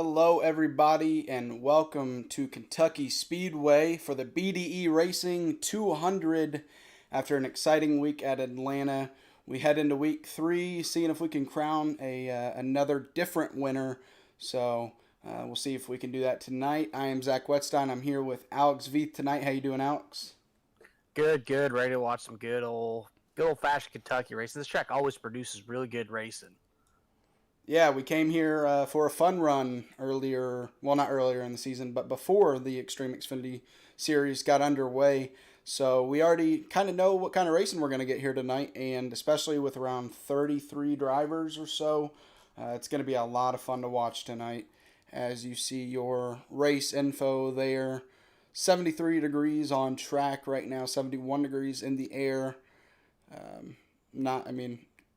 Hello, everybody, and welcome to Kentucky Speedway for the BDE Racing 200. After an exciting week at Atlanta, we head into week 3, seeing if we can crown another different winner. So we'll see if we can do that tonight. I am Zach Wetstein. I'm here with Alex Veith tonight. How you doing, Alex? Good. Ready to watch some good old fashioned Kentucky racing. This track always produces really good racing. Yeah, we came here for a fun run earlier. Well, not earlier in the season, but before the Xtreme Xfinity series got underway. So we already kind of know what kind of racing we're going to get here tonight, and especially with around 33 drivers or so, it's going to be a lot of fun to watch tonight. As you see your race info there, 73 degrees on track right now, 71 degrees in the air.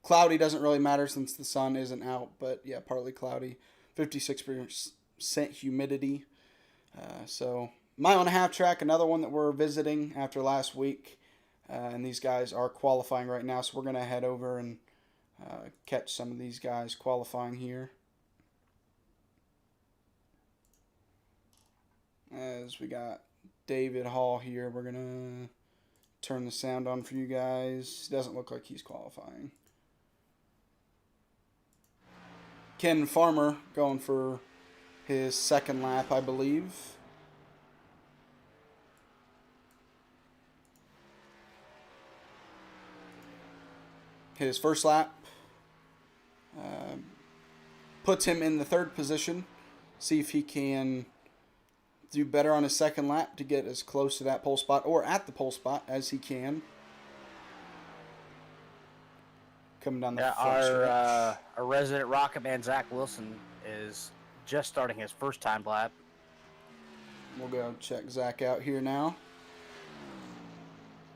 Cloudy doesn't really matter since the sun isn't out, but yeah, partly cloudy. 56% humidity. So mile and a half track, another one that we're visiting after last week. And these guys are qualifying right now, so we're going to head over and catch some of these guys qualifying here. As we got David Hall here, we're going to turn the sound on for you guys. Doesn't look like he's qualifying. Ken Farmer going for his second lap, I believe. His first lap puts him in the third position. See if he can do better on his second lap to get as close to that pole spot or at the pole spot as he can. Coming down the our resident rocket man Zach Wilson is just starting his first time lap. We'll go check Zach out here now.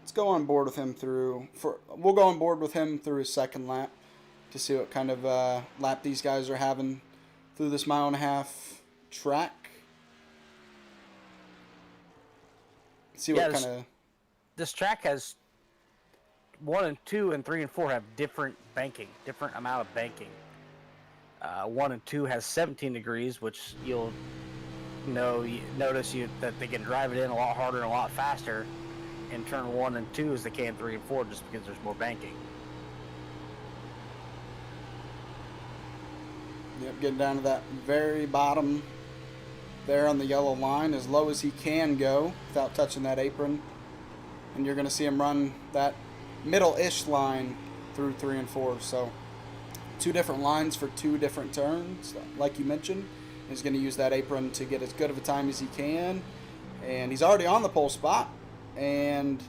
Let's go on board with him we'll go on board with him through his second lap to see what kind of lap these guys are having through this mile and a half track. See what kind of this track has 1 and 2 and 3 and 4 have different amount of banking. 1 and 2 has 17 degrees, which you'll notice that they can drive it in a lot harder and a lot faster in turn 1 and 2 as they can 3 and 4 just because there's more banking. Yep, getting down to that very bottom there on the yellow line, as low as he can go without touching that apron. And you're going to see him run that middle-ish line through 3 and 4. So 2 different lines for 2 different turns, like you mentioned. He's going to use that apron to get as good of a time as he can. And he's already on the pole spot. And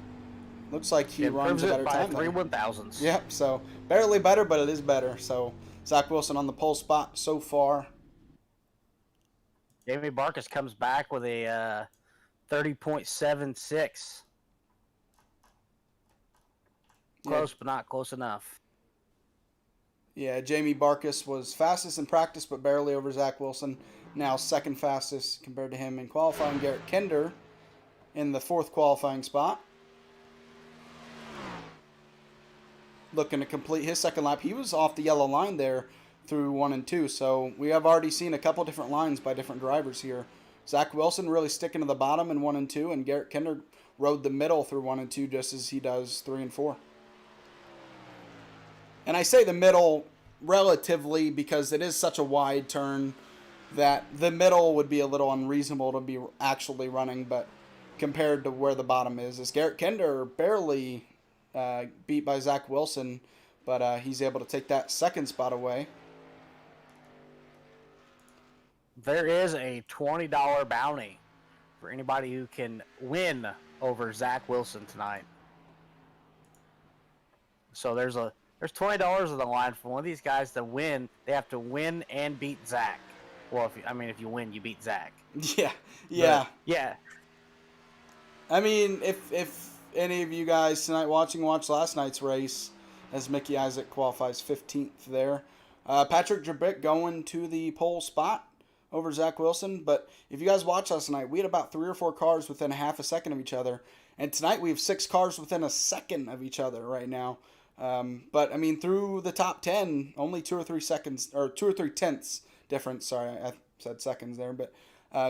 looks like he runs a better time. 3 1,000ths. Yep, so barely better, but it is better. So Zach Wilson on the pole spot so far. Jamie Barkus comes back with a 30.76. Close, but not close enough. Yeah, Jamie Barkus was fastest in practice, but barely over Zach Wilson. Now second fastest compared to him in qualifying. Garrett Kender in the 4th qualifying spot. Looking to complete his second lap. He was off the yellow line there through 1 and 2. So we have already seen a couple different lines by different drivers here. Zach Wilson really sticking to the bottom in 1 and 2, and Garrett Kender rode the middle through 1 and 2 just as he does 3 and 4. And I say the middle relatively because it is such a wide turn that the middle would be a little unreasonable to be actually running, but compared to where the bottom is Garrett Kender barely beat by Zach Wilson, but he's able to take that second spot away. There is a $20 bounty for anybody who can win over Zach Wilson tonight. So there's $20 on the line for one of these guys to win. They have to win and beat Zach. Well, if you win, you beat Zach. Yeah. But, yeah. I mean, if any of you guys tonight watched last night's race, as Mickey Isaac qualifies 15th there. Patrick Drabick going to the pole spot over Zach Wilson. But if you guys watched last night, we had about 3 or 4 cars within a half a second of each other. And tonight we have 6 cars within a second of each other right now. But I mean, through the top 10, only 2 or 3 seconds, or 2 or 3 tenths difference. Sorry, said seconds there, but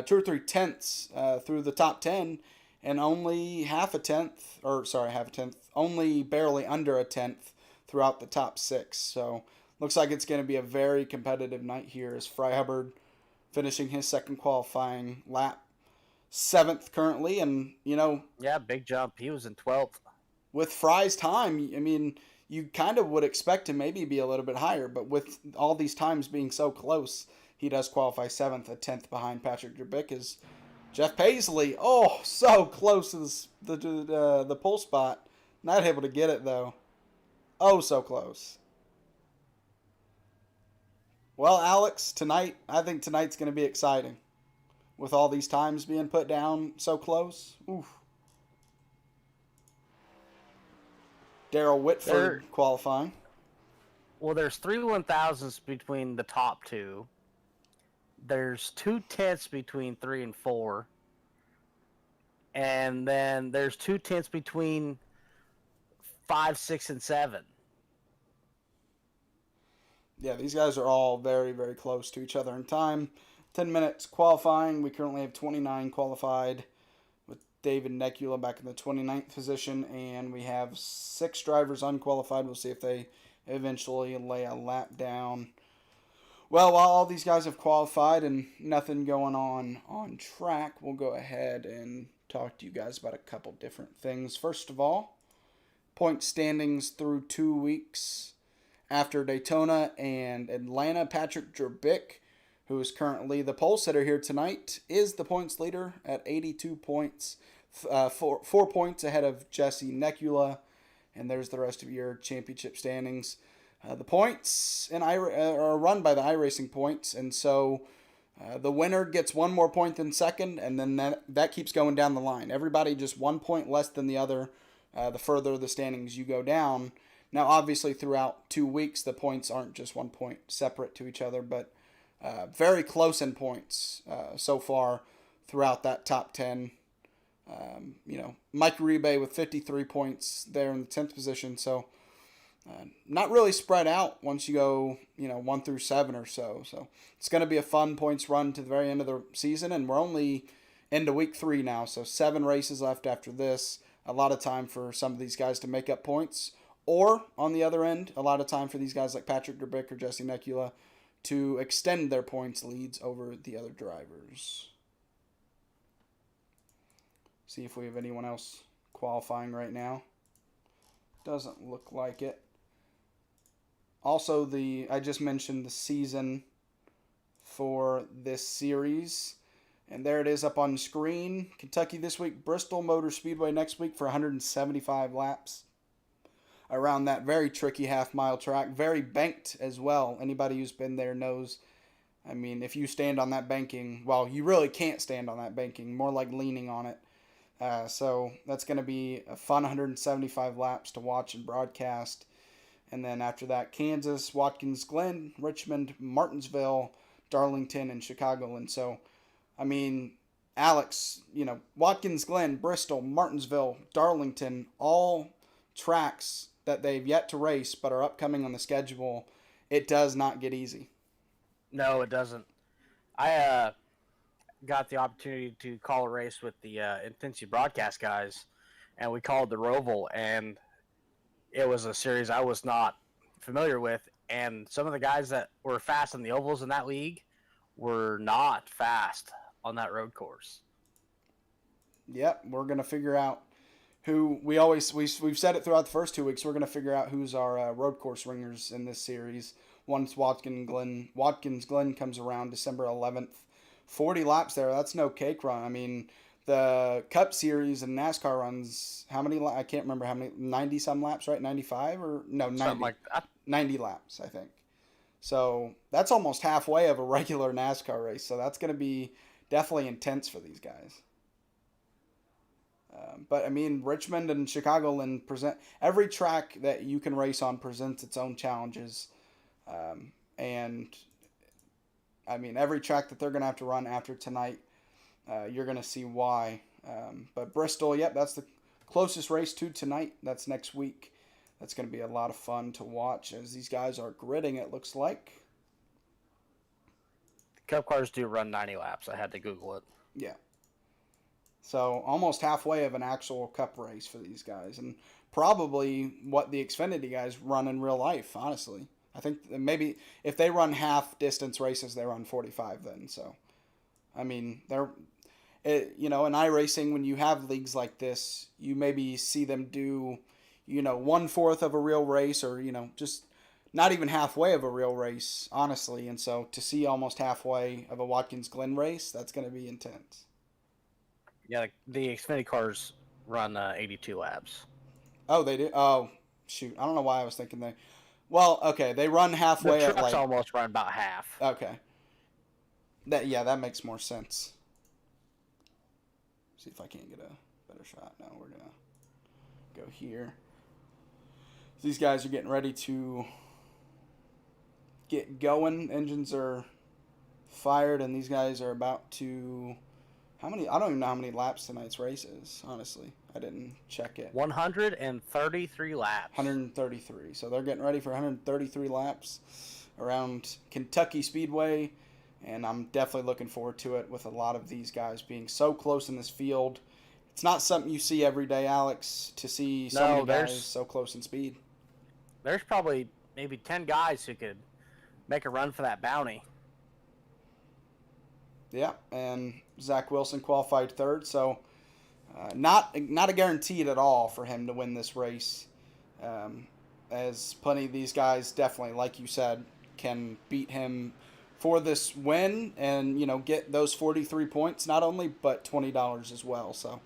2 or 3 tenths through the top 10, and only half a tenth, only barely under a tenth throughout the top 6. So looks like it's going to be a very competitive night here as Fry Hubbard finishing his second qualifying lap, 7th currently, and Yeah, big jump. He was in 12th. with Fry's time, I mean, you kind of would expect to maybe be a little bit higher, but with all these times being so close, he does qualify 7th, a 10th behind Patrick Drabik. Is Jeff Paisley, so close to the pole spot, not able to get it though. Oh, so close. Well, Alex, I think tonight's going to be exciting with all these times being put down so close. Oof. Daryl Whitford qualifying. Well, there's 3 1,000s between the top 2. There's 2 tenths between 3 and 4. And then there's 2 tenths between 5, 6, and 7. Yeah, these guys are all very, very close to each other in time. 10 minutes qualifying. We currently have 29 qualified with David Necula back in the 29th position, and we have 6 drivers unqualified. We'll see if they eventually lay a lap down. Well, while all these guys have qualified and nothing going on track, we'll go ahead and talk to you guys about a couple different things. First of all, point standings through 2 weeks after Daytona and Atlanta. Patrick Drabik, who is currently the pole sitter here tonight, is the points leader at 82 points, 4 points ahead of Jesse Necula. And there's the rest of your championship standings. The points are run by the iRacing points, and so the winner gets 1 more point than second, and then that keeps going down the line. Everybody just 1 point less than the other the further the standings you go down. Now, obviously, throughout 2 weeks, the points aren't just 1 point separate to each other, but very close in points so far throughout that top 10. Mike Uribe with 53 points there in the 10th position, so not really spread out once you go, 1 through 7 or so. So it's going to be a fun points run to the very end of the season, and we're only into week 3 now, so 7 races left after this. A lot of time for some of these guys to make up points, or on the other end, a lot of time for these guys like Patrick Drabik or Jesse Necula to extend their points leads over the other drivers. See if we have anyone else qualifying right now. Doesn't look like it. Also, I just mentioned the season for this series. And there it is up on screen. Kentucky this week, Bristol Motor Speedway next week for 175 laps. Around that very tricky half-mile track. Very banked as well. Anybody who's been there knows. I mean, if you stand on that banking, well, you really can't stand on that banking. More like leaning on it. So that's going to be a fun 175 laps to watch and broadcast. And then after that, Kansas, Watkins Glen, Richmond, Martinsville, Darlington, and Chicago. And so, I mean, Alex, Watkins Glen, Bristol, Martinsville, Darlington, all tracks that they've yet to race but are upcoming on the schedule. It does not get easy. No, it doesn't. I got the opportunity to call a race with the Intensity broadcast guys, and we called the Roval, and it was a series I was not familiar with, and some of the guys that were fast in the ovals in that league were not fast on that road course. Yep, we're going to figure out who we've said it throughout the first 2 weeks. We're going to figure out who's our road course ringers in this series once Watkins Glen comes around December 11th. 40 laps there, that's no cake run. I mean, the Cup Series and NASCAR runs, how many, I can't remember how many, 90-some laps, right? 95 or, no, 90. Something like that. 90 laps, I think. So that's almost halfway of a regular NASCAR race. So that's going to be definitely intense for these guys. But, I mean, Richmond and Chicagoland present, every track that you can race on presents its own challenges. And, I mean, every track that they're going to have to run after tonight, you're going to see why. But Bristol, yep, that's the closest race to tonight. That's next week. That's going to be a lot of fun to watch as these guys are gridding, it looks like. Cup cars do run 90 laps. I had to Google it. Yeah. So almost halfway of an actual Cup race for these guys, and probably what the Xfinity guys run in real life. Honestly, I think maybe if they run half distance races, they run 45 then. So, I mean, you know, in iRacing, when you have leagues like this, you maybe see them do, you know, 1/4 of a real race, or you know, just not even halfway of a real race, honestly. And so to see almost halfway of a Watkins Glen race, that's going to be intense. Yeah, the Xfinity cars run 82 laps. Oh, they do. Oh, shoot, I don't know why I was thinking they. Well, okay, they run halfway The at trucks like. almost run about half. Okay. That makes more sense. See if I can't get a better shot. No, we're gonna go here. These guys are getting ready to get going. Engines are fired, and these guys are about to. How many? I don't even know how many laps tonight's race is. Honestly, I didn't check it. 133 laps. 133. So they're getting ready for 133 laps around Kentucky Speedway, and I'm definitely looking forward to it with a lot of these guys being so close in this field. It's not something you see every day, Alex, to see so many guys so close in speed. There's probably maybe 10 guys who could make a run for that bounty. Yeah, and Zach Wilson qualified third, so not a guaranteed at all for him to win this race. As plenty of these guys definitely, like you said, can beat him for this win and, you know, get those 43 points not only, but $20 as well. So,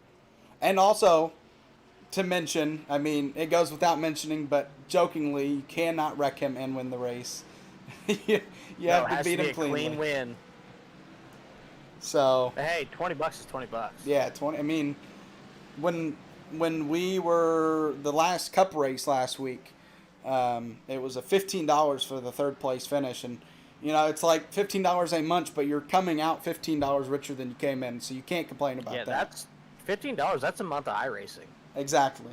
and also to mention, I mean, it goes without mentioning, but jokingly, you cannot wreck him and win the race. you have to beat him cleanly. Clean win. So, but hey, $20 is $20. Yeah, 20. I mean, when we were the last Cup race last week, it was a $15 for the third place finish, and you know it's like $15 ain't much, but you're coming out $15 richer than you came in, so you can't complain about that. Yeah, that's $15. That's a month of iRacing. Exactly.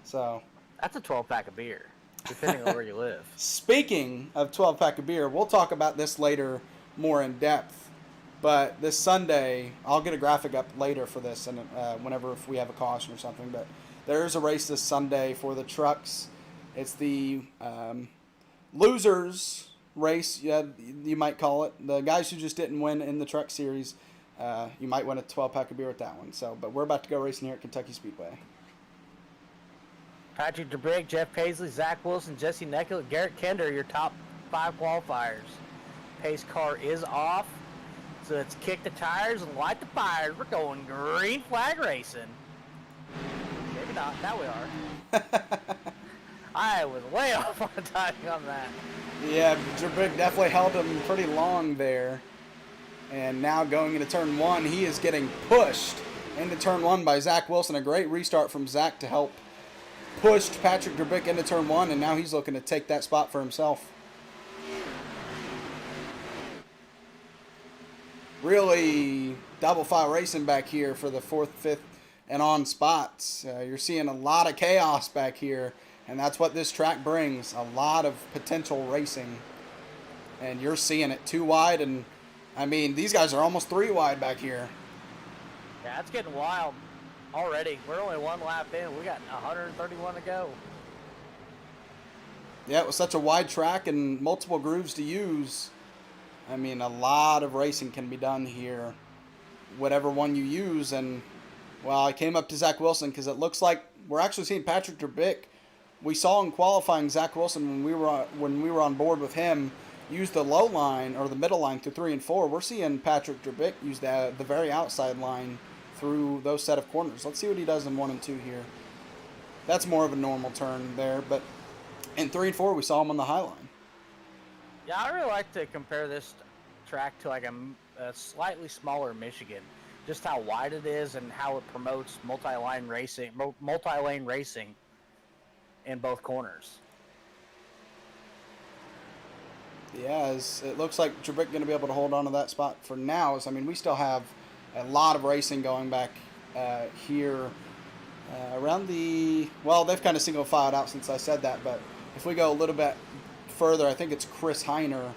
So. That's a 12-pack of beer, depending on where you live. Speaking of 12-pack of beer, we'll talk about this later more in depth. But this Sunday, I'll get a graphic up later for this, and whenever if we have a caution or something. But there is a race this Sunday for the trucks. It's the losers race, you might call it. The guys who just didn't win in the truck series, you might win a 12-pack of beer with that one. So, but we're about to go racing here at Kentucky Speedway. Patrick DeBrigg, Jeff Paisley, Zach Wilson, Jesse Neckett, Garrett Kender are your top 5 qualifiers. Pace car is off. So let's kick the tires and light the fires. We're going green flag racing. Maybe not. Now we are. I was way off on the timing on that. Yeah, Drabik definitely held him pretty long there. And now going into turn 1, he is getting pushed into turn 1 by Zach Wilson. A great restart from Zach to help push Patrick Drabik into turn 1, and now he's looking to take that spot for himself. Really double file racing back here for the 4th, 5th, and on spots. You're seeing a lot of chaos back here, and that's what this track brings, a lot of potential racing. And you're seeing it 2 wide, and I mean, these guys are almost 3 wide back here. Yeah, it's getting wild already. We're only 1 lap in. We got 131 to go. Yeah, it was such a wide track and multiple grooves to use. I mean, a lot of racing can be done here, whatever one you use. And, well, I came up to Zach Wilson because it looks like we're actually seeing Patrick Drabik. We saw in qualifying Zach Wilson when we were on board with him use the low line or the middle line through 3 and 4. We're seeing Patrick Drabik use the very outside line through those set of corners. Let's see what he does in 1 and 2 here. That's more of a normal turn there, but in 3 and 4 we saw him on the high line. Yeah, I really like to compare this track to like a slightly smaller Michigan. Just how wide it is and how it promotes multi-lane racing in both corners. Yeah, it looks like Drabik going to be able to hold on to that spot for now. I mean, we still have a lot of racing going back here around the... Well, they've kind of single filed out since I said that, but if we go a little bit further, I think it's Chris Heiner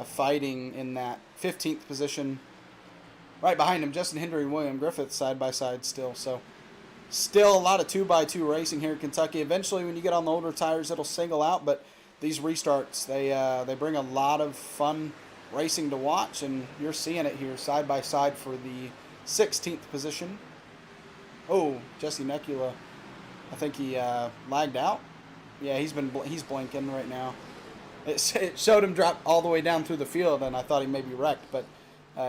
fighting in that 15th position. Right behind him, Justin Hendry and William Griffith side by side still. So still a lot of 2x2 racing here in Kentucky. Eventually, when you get on the older tires, it'll single out. But these restarts, they bring a lot of fun racing to watch, and you're seeing it here side by side for the 16th position. Oh, Jesse Necula, I think he lagged out. Yeah, he's blinking right now. It showed him drop all the way down through the field, and I thought he may be wrecked, but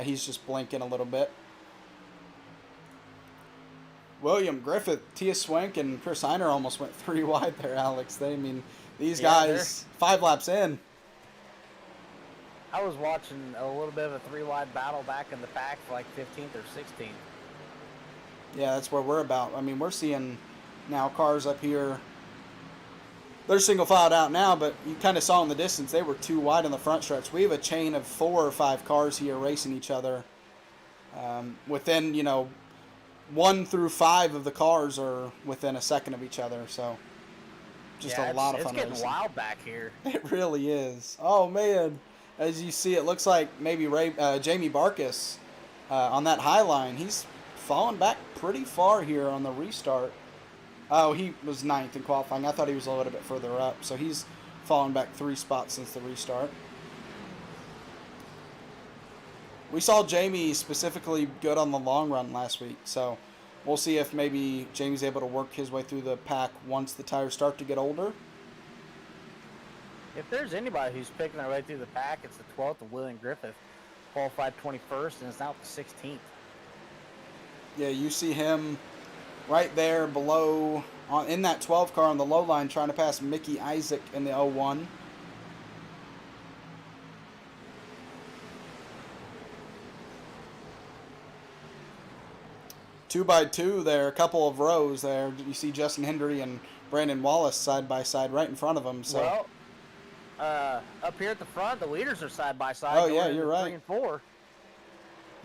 he's just blinking a little bit. William Griffith, Tia Swank, and Chris Heiner almost went 3 wide there, Alex. These guys, 5 laps in. I was watching a little bit of a 3 wide battle back in the pack for like 15th or 16th. Yeah, that's where we're about. I mean, we're seeing now cars up here. They're single filed out now, but you kind of saw in the distance they were 2 wide in the front stretch. We have a chain of 4 or 5 cars here racing each other. Within, 1 through 5 of the cars are within a second of each other. So just a lot of fun. It's getting racing. wild back here. It really is. Oh man, as you see, it looks like maybe Jamie Barkus on that high line. He's fallen back pretty far here on the restart. Oh, he was 9th in qualifying. I thought he was a little bit further up. So he's fallen back 3 spots since the restart. We saw Jamie specifically good on the long run last week. So we'll see if maybe Jamie's able to work his way through the pack once the tires start to get older. If there's anybody who's picking their way through the pack, it's the 12th of William Griffith. Qualified 21st, and it's now the 16th. Yeah, you see him right there below, in that 12 car on the low line, trying to pass Mickey Isaac in the 01. Two by two there, a couple of rows there. You see Justin Hendry and Brandon Wallace side by side right in front of him. So. Well, up here at the front, the leaders are side by side. Oh, yeah, you're right. 3 and 4.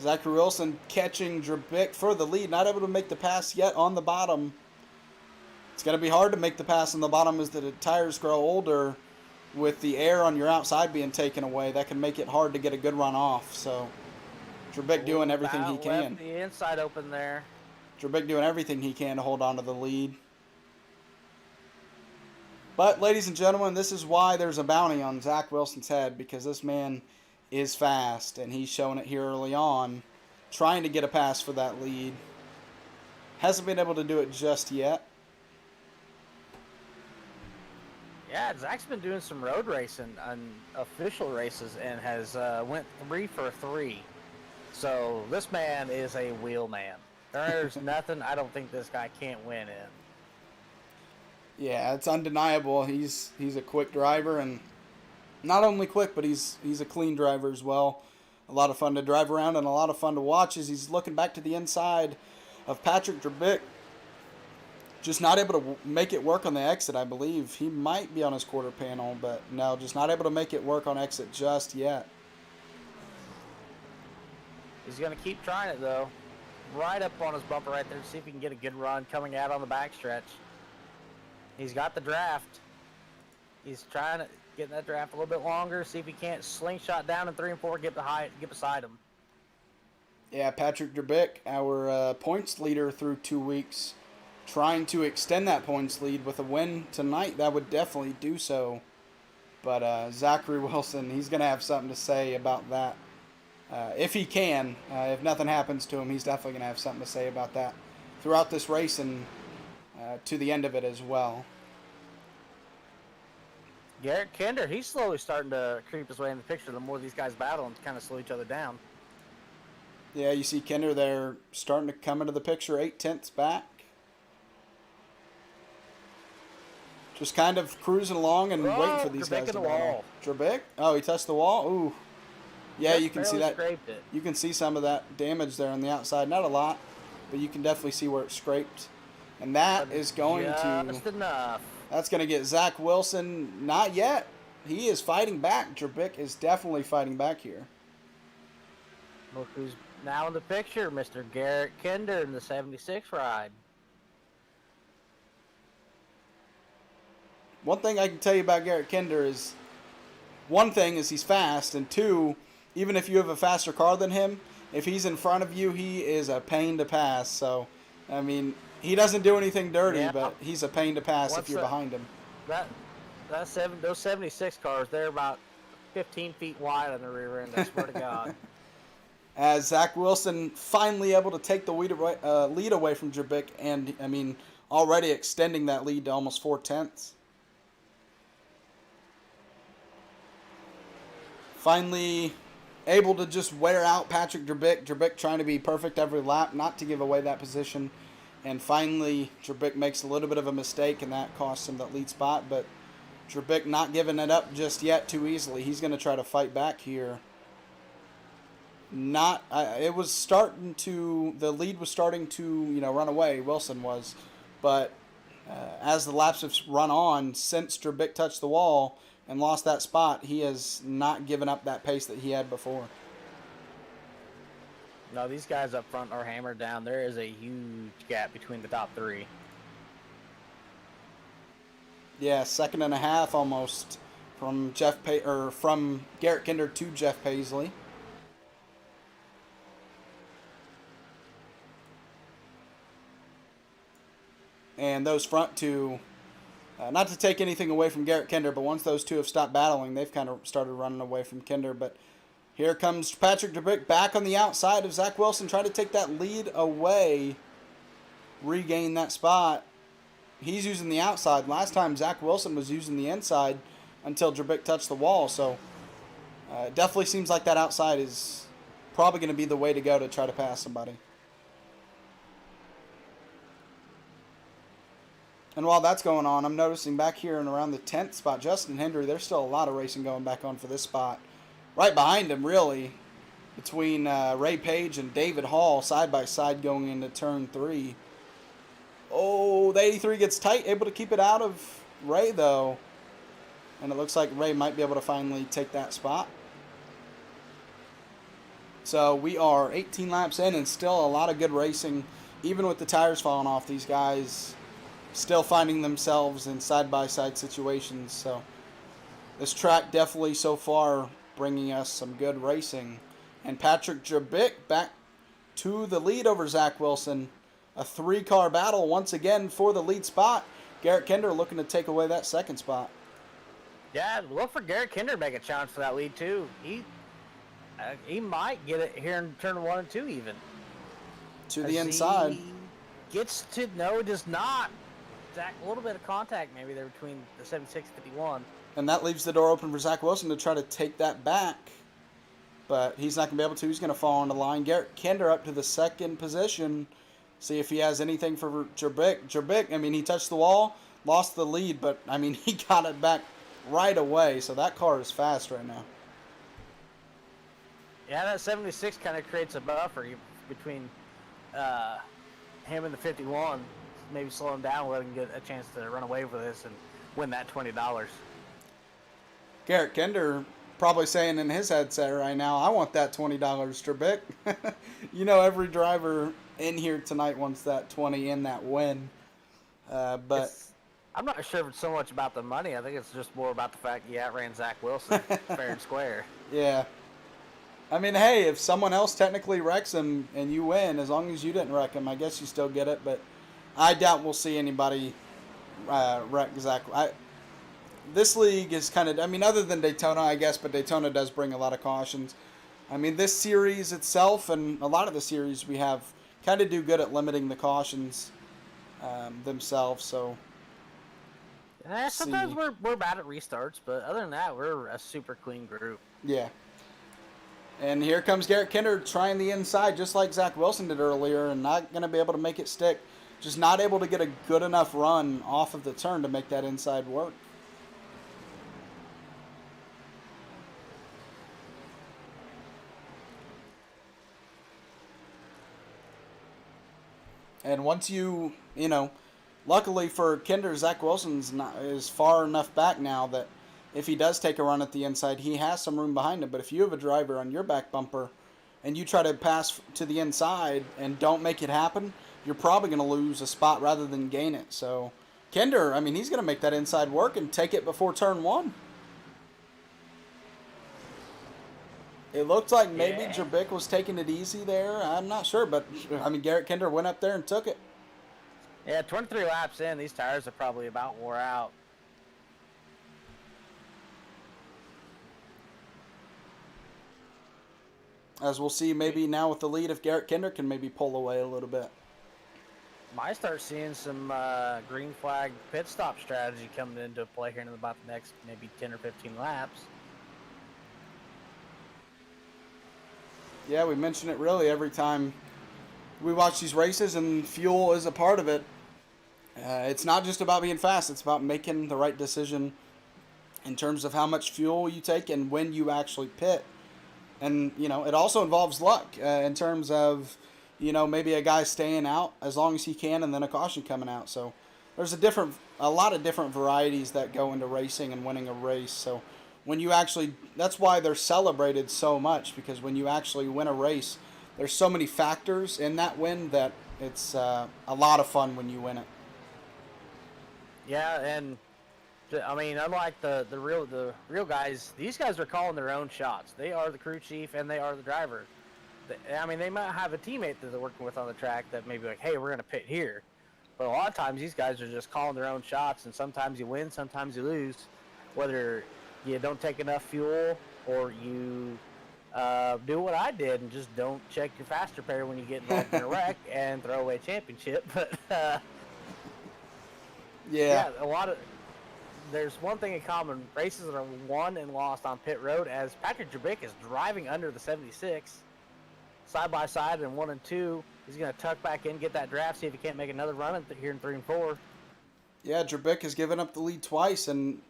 Zachary Wilson catching Drabick for the lead. Not able to make the pass yet on the bottom. It's going to be hard to make the pass on the bottom as the tires grow older with the air on your outside being taken away. That can make it hard to get a good run off. So Drabick doing everything he can. Left the inside open there. Drabick doing everything he can to hold on to the lead. But, ladies and gentlemen, this is why there's a bounty on Zach Wilson's head, because this man is fast, and he's showing it here early on, trying to get a pass for that lead. Hasn't been able to do it just yet. Yeah, Zach's been doing some road racing on official races and has went 3 for 3. So this man is a wheel man. There's nothing I don't think this guy can't win in. Yeah, it's undeniable. He's a quick driver, and not only quick, but he's a clean driver as well. A lot of fun to drive around and a lot of fun to watch as he's looking back to the inside of Patrick Drabick. Just not able to make it work on the exit, I believe. He might be on his quarter panel, but no, just not able to make it work on exit just yet. He's going to keep trying it, though. Right up on his bumper right there to see if he can get a good run coming out on the backstretch. He's got the draft. He's trying to get that draft a little bit longer, see if he can't slingshot down in 3 and 4, get beside him. Yeah, Patrick Drabick, our points leader through 2 weeks, trying to extend that points lead with a win tonight. That would definitely do so. But Zachary Wilson, he's going to have something to say about that. If he can, if nothing happens to him, he's definitely going to have something to say about that throughout this race and to the end of it as well. Garrett Kinder, he's slowly starting to creep his way in the picture the more these guys battle and kind of slow each other down. Yeah, you see Kinder there starting to come into the picture, 8/10ths back. Just kind of cruising along and waiting for these guys to battle. Drabick? Oh, he touched the wall? Ooh. Yeah, you can see that. Scraped it. You can see some of that damage there on the outside. Not a lot, but you can definitely see where it scraped. And that is going to... Just enough. That's going to get Zach Wilson. Not yet. He is fighting back. Drabick is definitely fighting back here. Look who's now in the picture, Mr. Garrett Kinder in the 76 ride. One thing I can tell you about Garrett Kinder is one thing is he's fast, and two, even if you have a faster car than him, if he's in front of you, he is a pain to pass. So, I mean, he doesn't do anything dirty, Yeah. but he's a pain to pass if Once you're behind him. those 76 cars, they're about 15 feet wide on the rear end. I swear to God. As Zach Wilson finally able to take the lead away from Drabik, and I mean, already extending that lead to almost 4/10. Finally able to just wear out Patrick Drabik. Drabik trying to be perfect every lap, not to give away that position. And finally, Drabik makes a little bit of a mistake, and that costs him that lead spot. But Drabik not giving it up just yet too easily. He's going to try to fight back here. The lead was starting to, run away. Wilson was. But as the laps have run on, since Drabik touched the wall and lost that spot, he has not given up that pace that he had before. No, these guys up front are hammered down. There is a huge gap between the top three. Yeah, 1.5 almost from from Garrett Kinder to Jeff Paisley. And those front two, not to take anything away from Garrett Kinder, but once those two have stopped battling, they've kind of started running away from Kinder. But here comes Patrick Drabik back on the outside of Zach Wilson, trying to take that lead away, regain that spot. He's using the outside. Last time, Zach Wilson was using the inside until Drabik touched the wall. So it definitely seems like that outside is probably going to be the way to go to try to pass somebody. And while that's going on, I'm noticing back here and around the 10th spot, Justin Hendry, there's still a lot of racing going back on for this spot. Right behind him, really, between Ray Page and David Hall, side by side going into turn 3. Oh, the 83 gets tight, able to keep it out of Ray, though. And it looks like Ray might be able to finally take that spot. So we are 18 laps in and still a lot of good racing. Even with the tires falling off, these guys still finding themselves in side-by-side situations. So this track definitely so far bringing us some good racing. And Patrick Drabik back to the lead over Zach Wilson. A 3-car battle once again for the lead spot. Garrett Kinder looking to take away that second spot. Yeah, look for Garrett Kinder to make a challenge for that lead too. He might get it here in turn 1 and 2 even. To the inside. He gets to, no, it does not. Zach, a little bit of contact maybe there between the 76 and 51. And that leaves the door open for Zach Wilson to try to take that back. But he's not going to be able to. He's going to fall on the line. Garrett Kinder up to the second position. See if he has anything for Drabik. Drabik, I mean, he touched the wall, lost the lead, but, I mean, he got it back right away. So that car is fast right now. Yeah, that 76 kind of creates a buffer between him and the 51. Maybe slow him down, let him get a chance to run away with this and win that $20. Garrett Kinder probably saying in his headset right now, I want that $20, Drabik. Every driver in here tonight wants that 20 in that win. But I'm not sure if it's so much about the money. I think it's just more about the fact he outran Zach Wilson fair and square. Yeah. I mean, hey, if someone else technically wrecks him and you win, as long as you didn't wreck him, I guess you still get it. But I doubt we'll see anybody wreck Zach. This league is kind of, I mean, other than Daytona, I guess, but Daytona does bring a lot of cautions. I mean, this series itself and a lot of the series we have kind of do good at limiting the cautions themselves. So sometimes we're bad at restarts, but other than that, we're a super clean group. Yeah. And here comes Garrett Kinder trying the inside just like Zach Wilson did earlier and not going to be able to make it stick. Just not able to get a good enough run off of the turn to make that inside work. And once luckily for Kinder, Zach Wilson's is far enough back now that if he does take a run at the inside, he has some room behind him. But if you have a driver on your back bumper and you try to pass to the inside and don't make it happen, you're probably going to lose a spot rather than gain it. So Kinder, I mean, he's going to make that inside work and take it before turn 1. It looked like maybe Yeah. Jerbick was taking it easy there. I'm not sure, but I mean, Garrett Kinder went up there and took it. Yeah, 23 laps in, these tires are probably about wore out. As we'll see, maybe now with the lead, if Garrett Kinder can maybe pull away a little bit. Might start seeing some green flag pit stop strategy coming into play here in about the next maybe 10 or 15 laps. Yeah, we mention it really every time we watch these races, and fuel is a part of it. It's not just about being fast, it's about making the right decision in terms of how much fuel you take and when you actually pit. And, you know, it also involves luck in terms of, you know, maybe a guy staying out as long as he can and then a caution coming out. So there's a lot of different varieties that go into racing and winning a race. So when you actually, that's why they're celebrated so much, because when you actually win a race, there's so many factors in that win that it's a lot of fun when you win it. Yeah, and I mean, unlike the real guys, these guys are calling their own shots. They are the crew chief and they are the driver. I mean, they might have a teammate that they're working with on the track that may be like, hey, we're going to pit here. But a lot of times these guys are just calling their own shots, and sometimes you win, sometimes you lose. Whether you don't take enough fuel or you do what I did and just don't check your faster pair when you get involved in a wreck and throw away a championship. But Yeah. there's one thing in common. Races that are won and lost on pit road, as Patrick Jerbick is driving under the 76 side by side in 1 and 2. He's going to tuck back in, get that draft, see if he can't make another run here in 3 and 4. Yeah, Jerbick has given up the lead twice, and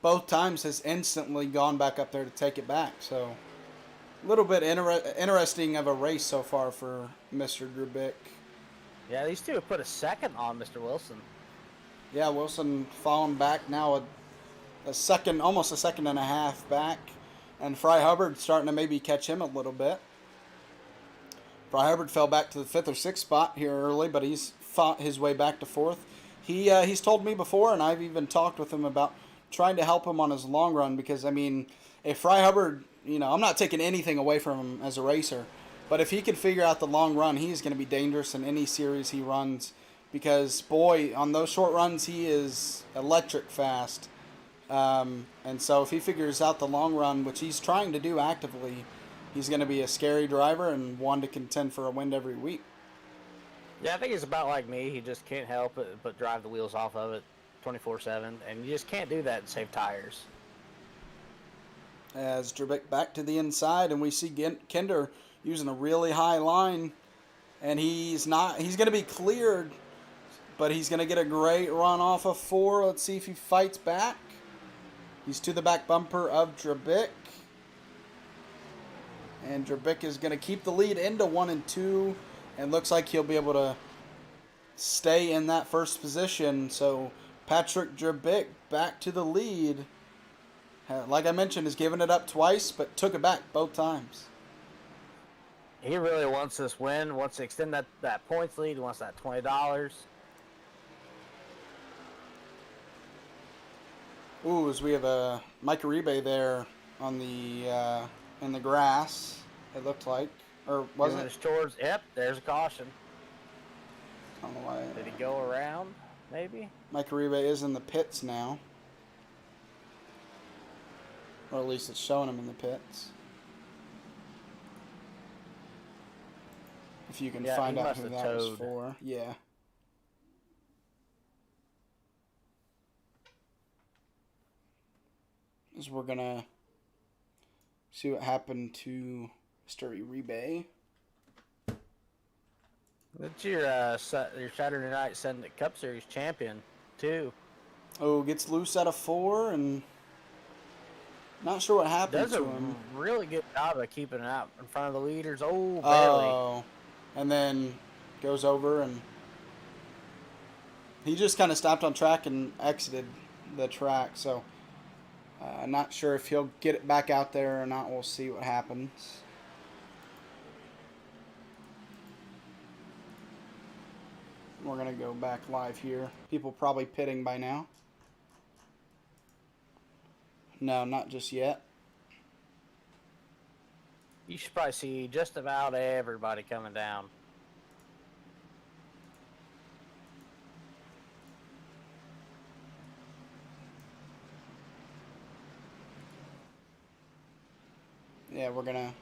both times has instantly gone back up there to take it back. So a little bit interesting of a race so far for Mr. Jerbick. Yeah, these two have put a second on Mr. Wilson. Yeah, Wilson falling back now a second, almost a second and a half back. And Fry Hubbard starting to maybe catch him a little bit. Fry Hubbard fell back to the 5th or 6th spot here early, but he's fought his way back to 4th. He's told me before, and I've even talked with him about trying to help him on his long run, because, I mean, if Fry Hubbard, you know, I'm not taking anything away from him as a racer, but if he can figure out the long run, he's going to be dangerous in any series he runs. Because, boy, on those short runs, he is electric fast. And so if he figures out the long run, which he's trying to do actively, he's going to be a scary driver and one to contend for a win every week. Yeah, I think he's about like me. He just can't help it but drive the wheels off of it 24/7. And you just can't do that and save tires. As Jerbick back to the inside, and we see Kinder using a really high line. And he's going to be cleared, but he's going to get a great run off of 4. Let's see if he fights back. He's to the back bumper of Jerbick. And Jerbick is going to keep the lead into 1 and 2. And looks like he'll be able to stay in that first position. So Patrick Jerbick back to the lead. Like I mentioned, has given it up twice, but took it back both times. He really wants this win, wants to extend that points lead, he wants that $20. Ooh, as we have a Mike Uribe there on the in the grass, it looked like. Or was it? Towards, yep, there's a caution. I don't know why. Did he go around, maybe? Mike Uribe is in the pits now. Or at least it's showing him in the pits. If you can find out who that was for. Yeah. As we're going to see what happened to Mr. Uribe. That's your Saturday night Sunday Cup Series champion, too. Oh, gets loose out of 4 and not sure what happened to him. Does a really good job of keeping it out in front of the leaders. Oh, barely. Oh, and then goes over, and he just kind of stopped on track and exited the track. So not sure if he'll get it back out there or not. We'll see what happens. We're going to go back live here. People probably pitting by now. No, not just yet. You should probably see just about everybody coming down. Yeah, we're gonna.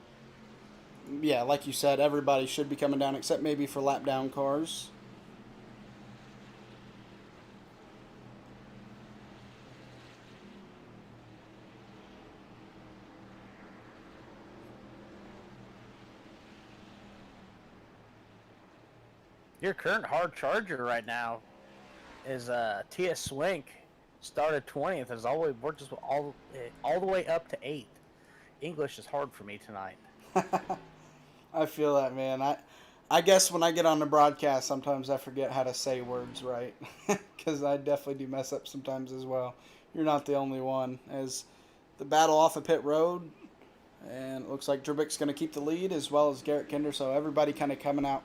Yeah, like you said, everybody should be coming down except maybe for lap down cars. Your current hard charger right now is TS Swink. Started 20th, is all the way worked just all the way up to 8th. English is hard for me tonight. I feel that, man. I guess when I get on the broadcast, sometimes I forget how to say words right, because I definitely do mess up sometimes as well. You're not the only one. As the battle off of pit road, and it looks like Dribbick's going to keep the lead as well as Garrett Kinder. So everybody kind of coming out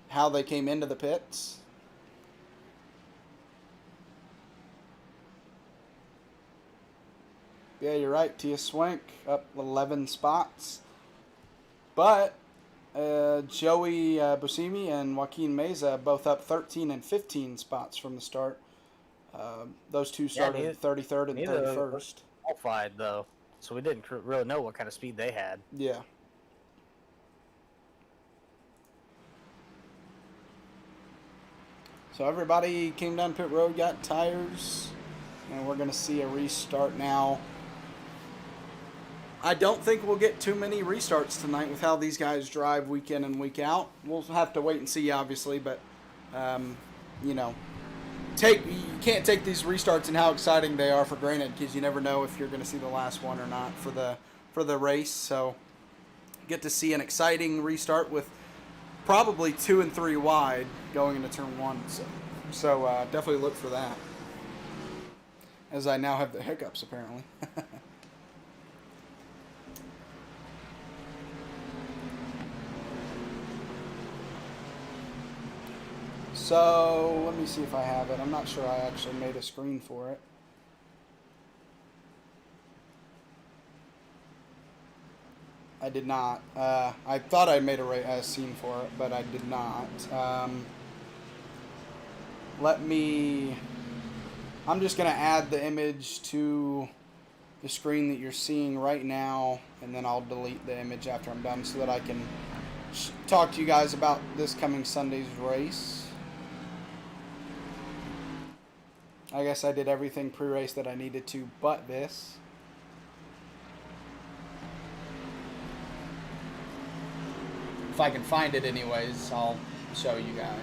how they came into the pits. Yeah, you're right. Tia Swank up 11 spots. But Joey Buscemi and Joaquin Meza both up 13 and 15 spots from the start. Those two started 33rd and 31st. Qualified, though, so we didn't really know what kind of speed they had. Yeah. So everybody came down pit road, got tires, and we're going to see a restart now. I don't think we'll get too many restarts tonight with how these guys drive week in and week out. We'll have to wait and see, obviously, but, you know, you can't take these restarts and how exciting they are for granted, because you never know if you're going to see the last one or not for the race. So get to see an exciting restart with probably 2 and 3 wide going into turn 1. So definitely look for that, as I now have the hiccups apparently. So let me see if I have it. I'm not sure I actually made a screen for it. I did not. I thought I made a scene for it, but I did not. I'm just going to add the image to the screen that you're seeing right now, and then I'll delete the image after I'm done so that I can talk to you guys about this coming Sunday's race. I guess I did everything pre-race that I needed to but this. If I can find it anyways, I'll show you guys.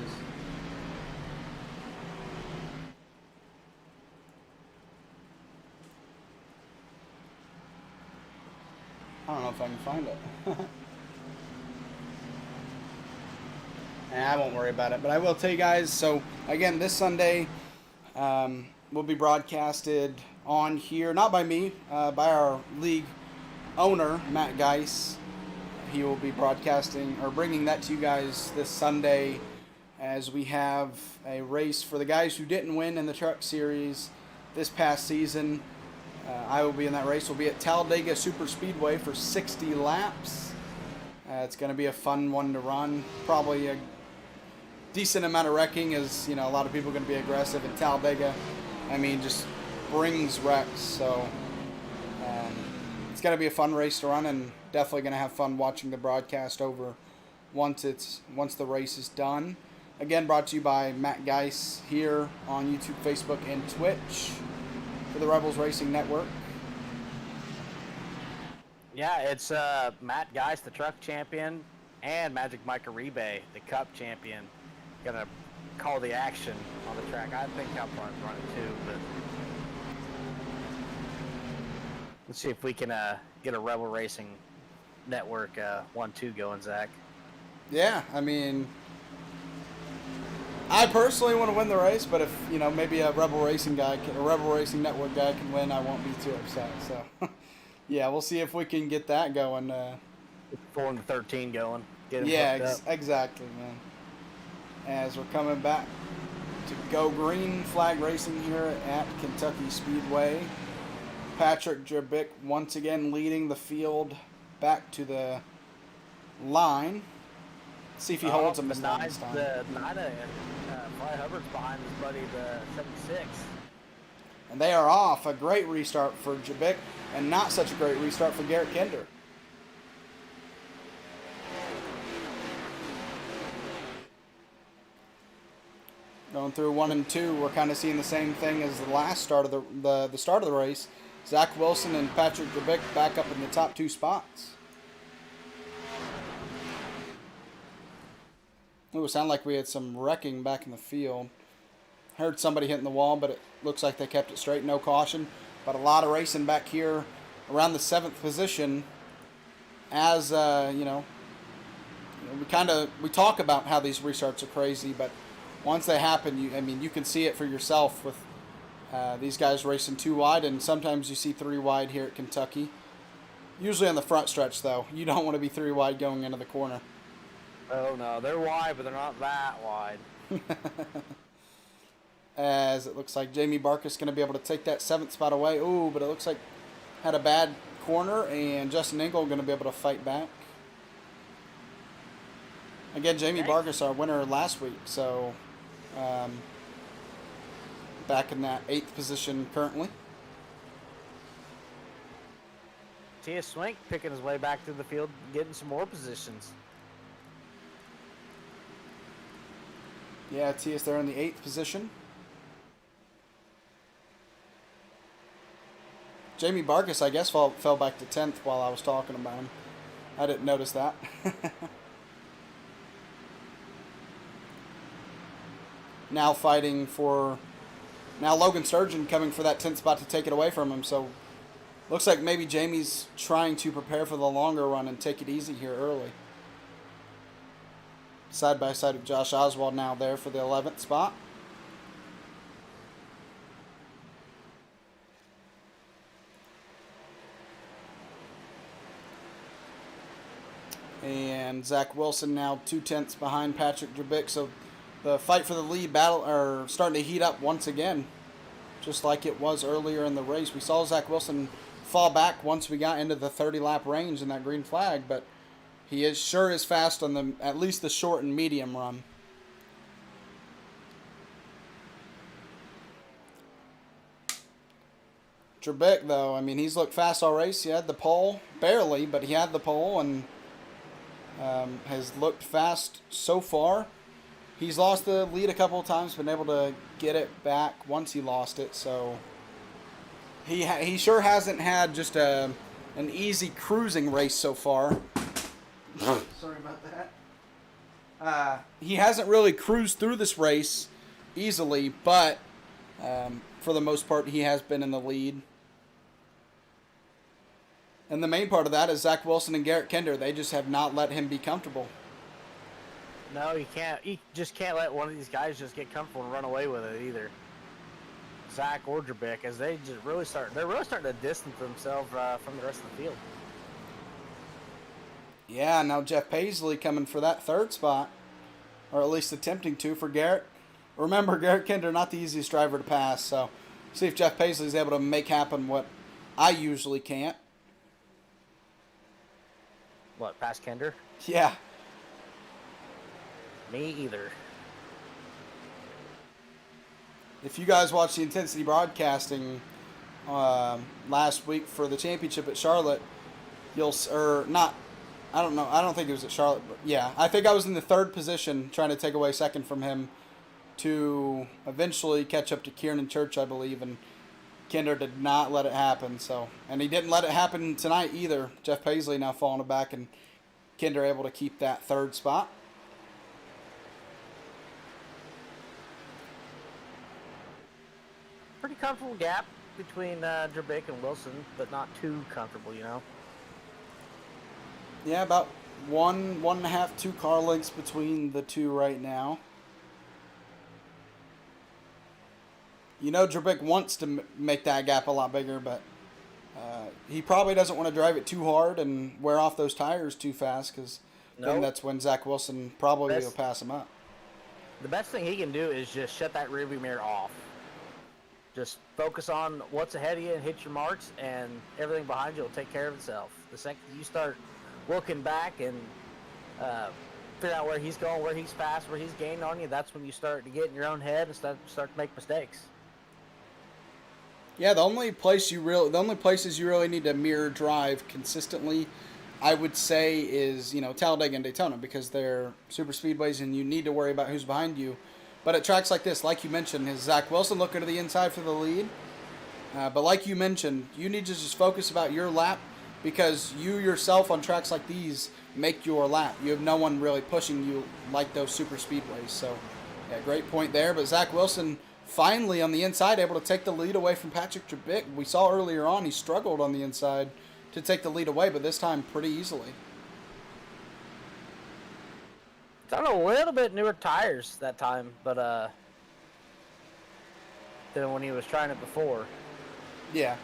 I don't know if I can find it. I won't worry about it, but I will tell you guys. So again, this Sunday will be broadcasted on here, not by me, by our league owner, Matt Geis. He will be broadcasting or bringing that to you guys this Sunday, as we have a race for the guys who didn't win in the truck series this past season. I will be in that race. We'll be at Talladega Super Speedway for 60 laps. It's going to be a fun one to run. Probably a decent amount of wrecking, as you know, a lot of people are going to be aggressive in Talladega. I mean, just brings wrecks. So it's going to be a fun race to run, and definitely going to have fun watching the broadcast over once the race is done. Again, brought to you by Matt Geis here on YouTube, Facebook, and Twitch for the Rebels Racing Network. Yeah, it's Matt Geis, the truck champion, and Magic Mike Uribe, the cup champion, gonna call the action on the track. I think I'll probably run it too, but let's see if we can get a Rebel Racing Network 1-2 going, Zach. Yeah, I mean, I personally want to win the race, but if maybe a Rebel Racing Network guy can win, I won't be too upset. So yeah, we'll see if we can get that going. 4 and 13 going. Yeah, exactly, man. As we're coming back to Go Green Flag Racing here at Kentucky Speedway. Patrick Jerbick once again leading the field back to the line. See if he holds him the this time. The Nida and Fly Hubbard's behind his buddy, the 76. And they are off. A great restart for Jabik, and not such a great restart for Garrett Kinder. Going through 1 and 2, we're kind of seeing the same thing as the last start of the start of the race. Zach Wilson and Patrick Jabik back up in the top 2 spots. It would sound like we had some wrecking back in the field. Heard somebody hitting the wall, but it looks like they kept it straight. No caution. But a lot of racing back here around the 7th position. As, we talk about how these restarts are crazy, but once they happen, you can see it for yourself with these guys racing 2 wide, and sometimes you see 3 wide here at Kentucky. Usually on the front stretch, though. You don't want to be 3 wide going into the corner. Oh, no. They're wide, but they're not that wide. As it looks like Jamie Barkus going to be able to take that 7th spot away. Ooh, but it looks like had a bad corner, and Justin Engel going to be able to fight back. Again, Jamie Barkus, our winner last week, so back in that 8th position currently. Tia Swink picking his way back through the field, getting some more positions. Yeah, Tia's there in the 8th position. Jamie Barkus, I guess, fell back to 10th while I was talking about him. I didn't notice that. Now fighting for... Now Logan Sturgeon coming for that 10th spot to take it away from him. So looks like maybe Jamie's trying to prepare for the longer run and take it easy here early. Side by side with Josh Oswald now there for the 11th spot. And Zach Wilson now 2/10 behind Patrick Jabik. So the fight for the lead battle are starting to heat up once again, just like it was earlier in the race. We saw Zach Wilson fall back once we got into the 30-lap range in that green flag, but he sure is fast on at least the short and medium run. Trebek, though, he's looked fast all race. He had the pole, barely, but he had the pole and has looked fast so far. He's lost the lead a couple of times, been able to get it back once he lost it. So he sure hasn't had just an easy cruising race so far. Sorry about that. He hasn't really cruised through this race easily, but for the most part, he has been in the lead. And the main part of that is Zach Wilson and Garrett Kinder. They just have not let him be comfortable. No, you can't. You just can't let one of these guys just get comfortable and run away with it either. Zach or Jabik, as they're really starting to distance themselves from the rest of the field. Yeah, now Jeff Paisley coming for that 3rd spot, or at least attempting to for Garrett. Remember, Garrett Kinder, not the easiest driver to pass, so see if Jeff Paisley is able to make happen what I usually can't. What, pass Kinder? Yeah. Me either. If you guys watched the Intensity Broadcasting last week for the championship at Charlotte, I don't know. I don't think it was at Charlotte, but yeah. I think I was in the 3rd position trying to take away 2nd from him to eventually catch up to Kieran Church, I believe, and Kinder did not let it happen. And he didn't let it happen tonight either. Jeff Paisley now falling back, and Kinder able to keep that 3rd spot. Pretty comfortable gap between Jabik and Wilson, but not too comfortable, you know. Yeah, about 1.5, 2 car lengths between the two right now. Jabik wants to make that gap a lot bigger, but he probably doesn't want to drive it too hard and wear off those tires too fast, because then that's when Zach Wilson probably will pass him up. The best thing he can do is just shut that rearview mirror off. Just focus on what's ahead of you and hit your marks, and everything behind you will take care of itself. The second you start looking back and figure out where he's going, where he's fast, where he's gaining on you. That's when you start to get in your own head and start to make mistakes. Yeah, the only places you really need to mirror drive consistently, I would say, is Talladega and Daytona, because they're super speedways and you need to worry about who's behind you. But at tracks like this, like you mentioned, is Zach Wilson looking to the inside for the lead? But like you mentioned, you need to just focus about your lap, because you yourself on tracks like these make your lap. You have no one really pushing you like those super speedways. So, yeah, great point there. But Zach Wilson finally on the inside able to take the lead away from Patrick Trebick. We saw earlier on he struggled on the inside to take the lead away, but this time pretty easily. It's on a little bit newer tires that time, but than when he was trying it before. Yeah.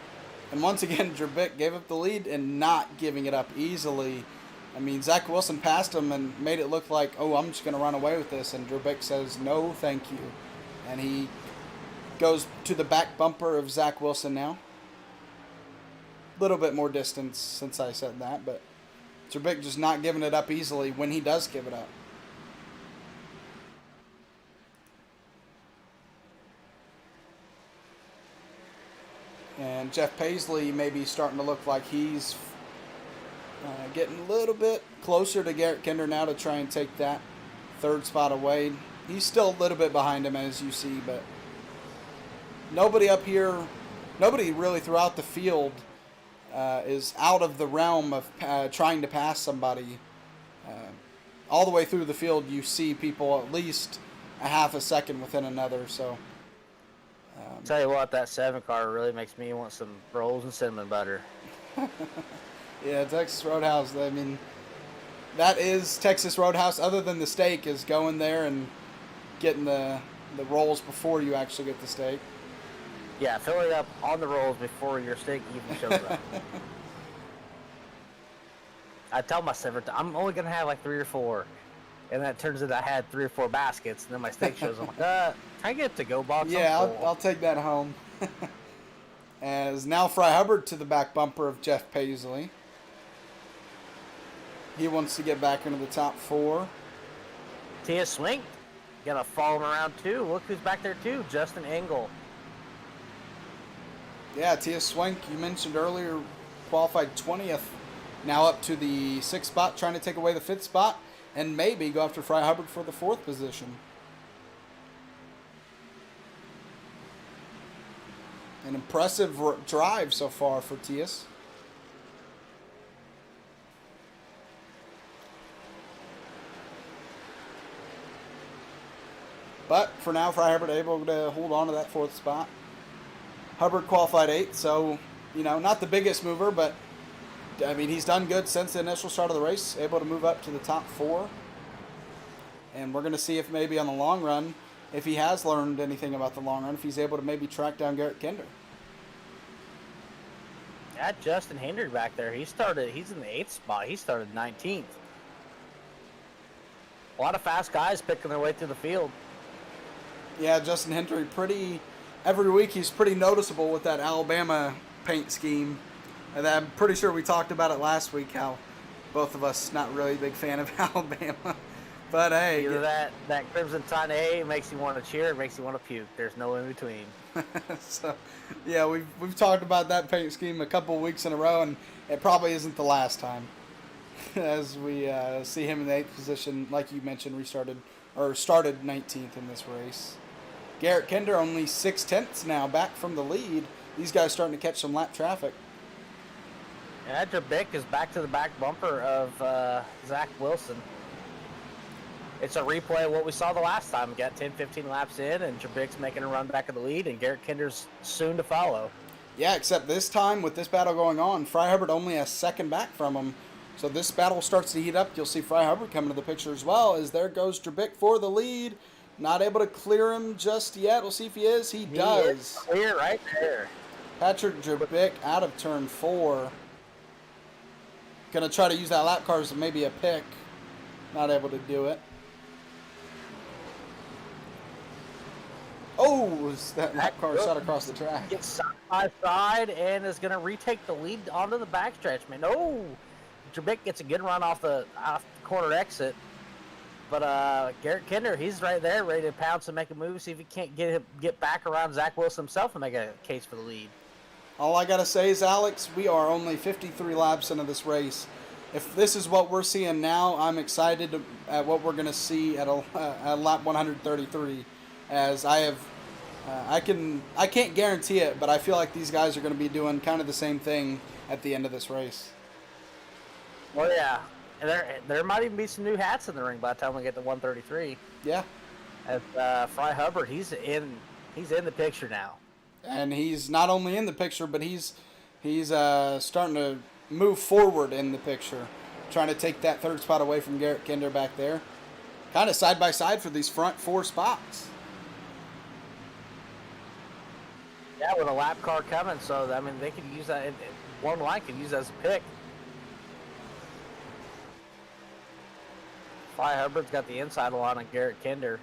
And once again, Trebick gave up the lead and not giving it up easily. I mean, Zach Wilson passed him and made it look like, oh, I'm just going to run away with this. And Trebick says, no, thank you. And he goes to the back bumper of Zach Wilson now. A little bit more distance since I said that, but Trebick just not giving it up easily when he does give it up. And Jeff Paisley may be starting to look like he's getting a little bit closer to Garrett Kinder now to try and take that third spot away. He's still a little bit behind him, as you see, but nobody up here, nobody really throughout the field is out of the realm of trying to pass somebody. All the way through the field, you see people at least a half a second within another, so... Tell you what, that 7 car really makes me want some rolls and cinnamon butter. Yeah, Texas Roadhouse. I mean, that is Texas Roadhouse. Other than the steak, is going there and getting the rolls before you actually get the steak. Yeah, fill it up on the rolls before your steak even shows up. I tell myself I'm only gonna have like 3 or 4. And that turns out I had 3 or 4 baskets, and then my steak shows. I'm like, can I get a to-go box? Yeah, I'll take that home. As now Fry Hubbard to the back bumper of Jeff Paisley. He wants to get back into the top 4. Tia Swink, gonna follow him around too. Look who's back there too, Justin Engel. Yeah, Tia Swank, you mentioned earlier, qualified 20th. Now up to the 6th spot, trying to take away the 5th spot. And maybe go after Fry Hubbard for the 4th position. An impressive drive so far for Tias. But for now, Fry Hubbard able to hold on to that 4th spot. Hubbard qualified 8th, so, not the biggest mover, but I mean, he's done good since the initial start of the race, able to move up to the top 4. And we're going to see if maybe on the long run, if he has learned anything about the long run, if he's able to maybe track down Garrett Kinder. Yeah, Justin Hendry back there. He's in the 8th spot. He started 19th. A lot of fast guys picking their way through the field. Yeah, Justin Hendry, every week he's pretty noticeable with that Alabama paint scheme. And I'm pretty sure we talked about it last week, how both of us not really a big fan of Alabama. But hey. Either that Crimson Tide A makes you want to cheer, it makes you want to puke. There's no in between. So, yeah, we've talked about that paint scheme a couple of weeks in a row, and it probably isn't the last time. As we see him in the 8th position, like you mentioned, started 19th in this race. Garrett Kinder only 6/10 now, back from the lead. These guys starting to catch some lap traffic. And Trebick is back to the back bumper of Zach Wilson. It's a replay of what we saw the last time. We got 10, 15 laps in, and Trebick's making a run back of the lead, and Garrett Kinder's soon to follow. Yeah, except this time, with this battle going on, Fry Hubbard only a second back from him. So this battle starts to heat up. You'll see Fry Hubbard coming to the picture as well, as there goes Trebick for the lead. Not able to clear him just yet. We'll see if he is. He does. Is clear right there. Patrick Trebick out of turn 4. Going to try to use that lap car as maybe a pick. Not able to do it. Oh, that lap car shot across the track. Gets side by side and is going to retake the lead onto the backstretch, man. Oh, Trebick gets a good run off the corner exit. But Garrett Kinder, he's right there, ready to pounce and make a move. See if he can't get back around Zach Wilson himself and make a case for the lead. All I gotta say is, Alex, we are only 53 laps into this race. If this is what we're seeing now, I'm excited at what we're gonna see at lap 133. As I have, I can't guarantee it, but I feel like these guys are gonna be doing kind of the same thing at the end of this race. Well, yeah, and there might even be some new hats in the ring by the time we get to 133. Yeah. As Fry Hubbard, he's in the picture now. And he's not only in the picture, but he's starting to move forward in the picture, trying to take that third spot away from Garrett Kinder back there. Kind of side by side for these front 4 spots. Yeah, with a lap car coming, so I mean they could use that. One line could use that as a pick. Fry Hubbard's got the inside line on Garrett Kinder.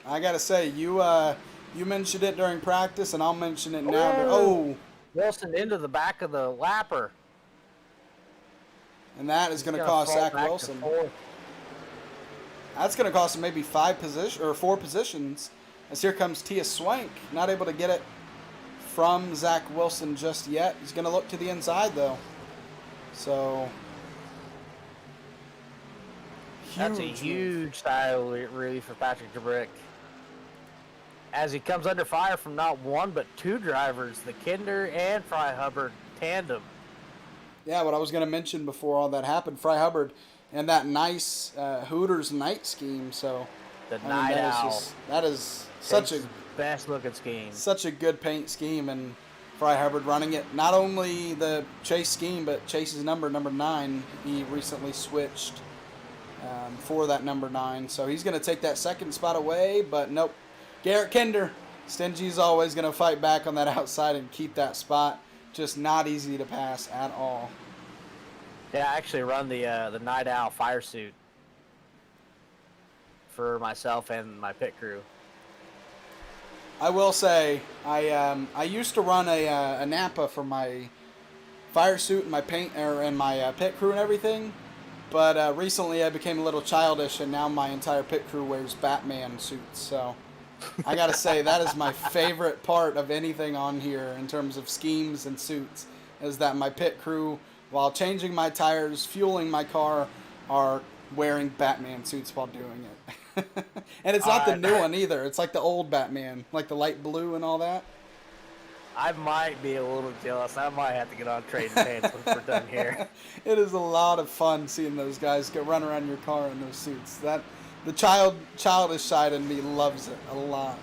I gotta say, you mentioned it during practice, and I'll mention it now. Oh! Wilson into the back of the lapper. And that is going to cost Zach Wilson. That's going to cost him maybe 4 positions. As here comes Tia Swank, not able to get it from Zach Wilson just yet. He's going to look to the inside, though. So... That's a huge style relief for Patrick DeBrick. As he comes under fire from not one but 2 drivers, the Kinder and Fry Hubbard tandem. Yeah, what I was going to mention before all that happened, Fry Hubbard and that nice Hooters night scheme. So the night owl. That is such a best looking scheme. Such a good paint scheme, and Fry Hubbard running it. Not only the Chase scheme, but Chase's number 9. He recently switched for that number 9, so he's going to take that second spot away. But nope. Garrett Kinder, Stingy's always going to fight back on that outside and keep that spot. Just not easy to pass at all. Yeah, I actually run the Night Owl fire suit for myself and my pit crew. I will say, I used to run a Napa for my fire suit and my paint and my pit crew and everything. But recently I became a little childish, and now my entire pit crew wears Batman suits. So I gotta say, that is my favorite part of anything on here in terms of schemes and suits, is that my pit crew, while changing my tires, fueling my car, are wearing Batman suits while doing it. And it's not the new one either. It's like the old Batman, like the light blue and all that. I might be a little jealous. I might have to get on trading pants once we're done here. It is a lot of fun seeing those guys go run around your car in those suits. The childish side in me loves it a lot.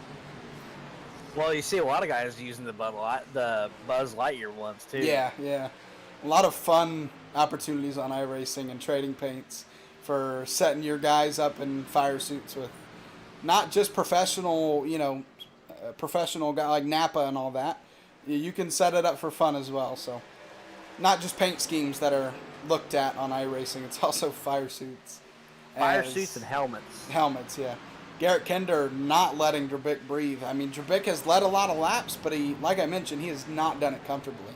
Well, you see a lot of guys using the Buzz Lightyear ones too. Yeah. A lot of fun opportunities on iRacing and trading paints for setting your guys up in fire suits with not just professional guy like Napa and all that. You can set it up for fun as well. So not just paint schemes that are looked at on iRacing. It's also fire suits. Fire suits and helmets. Helmets, yeah. Garrett Kinder not letting Drabick breathe. I mean, Drabick has led a lot of laps, but like I mentioned, he has not done it comfortably.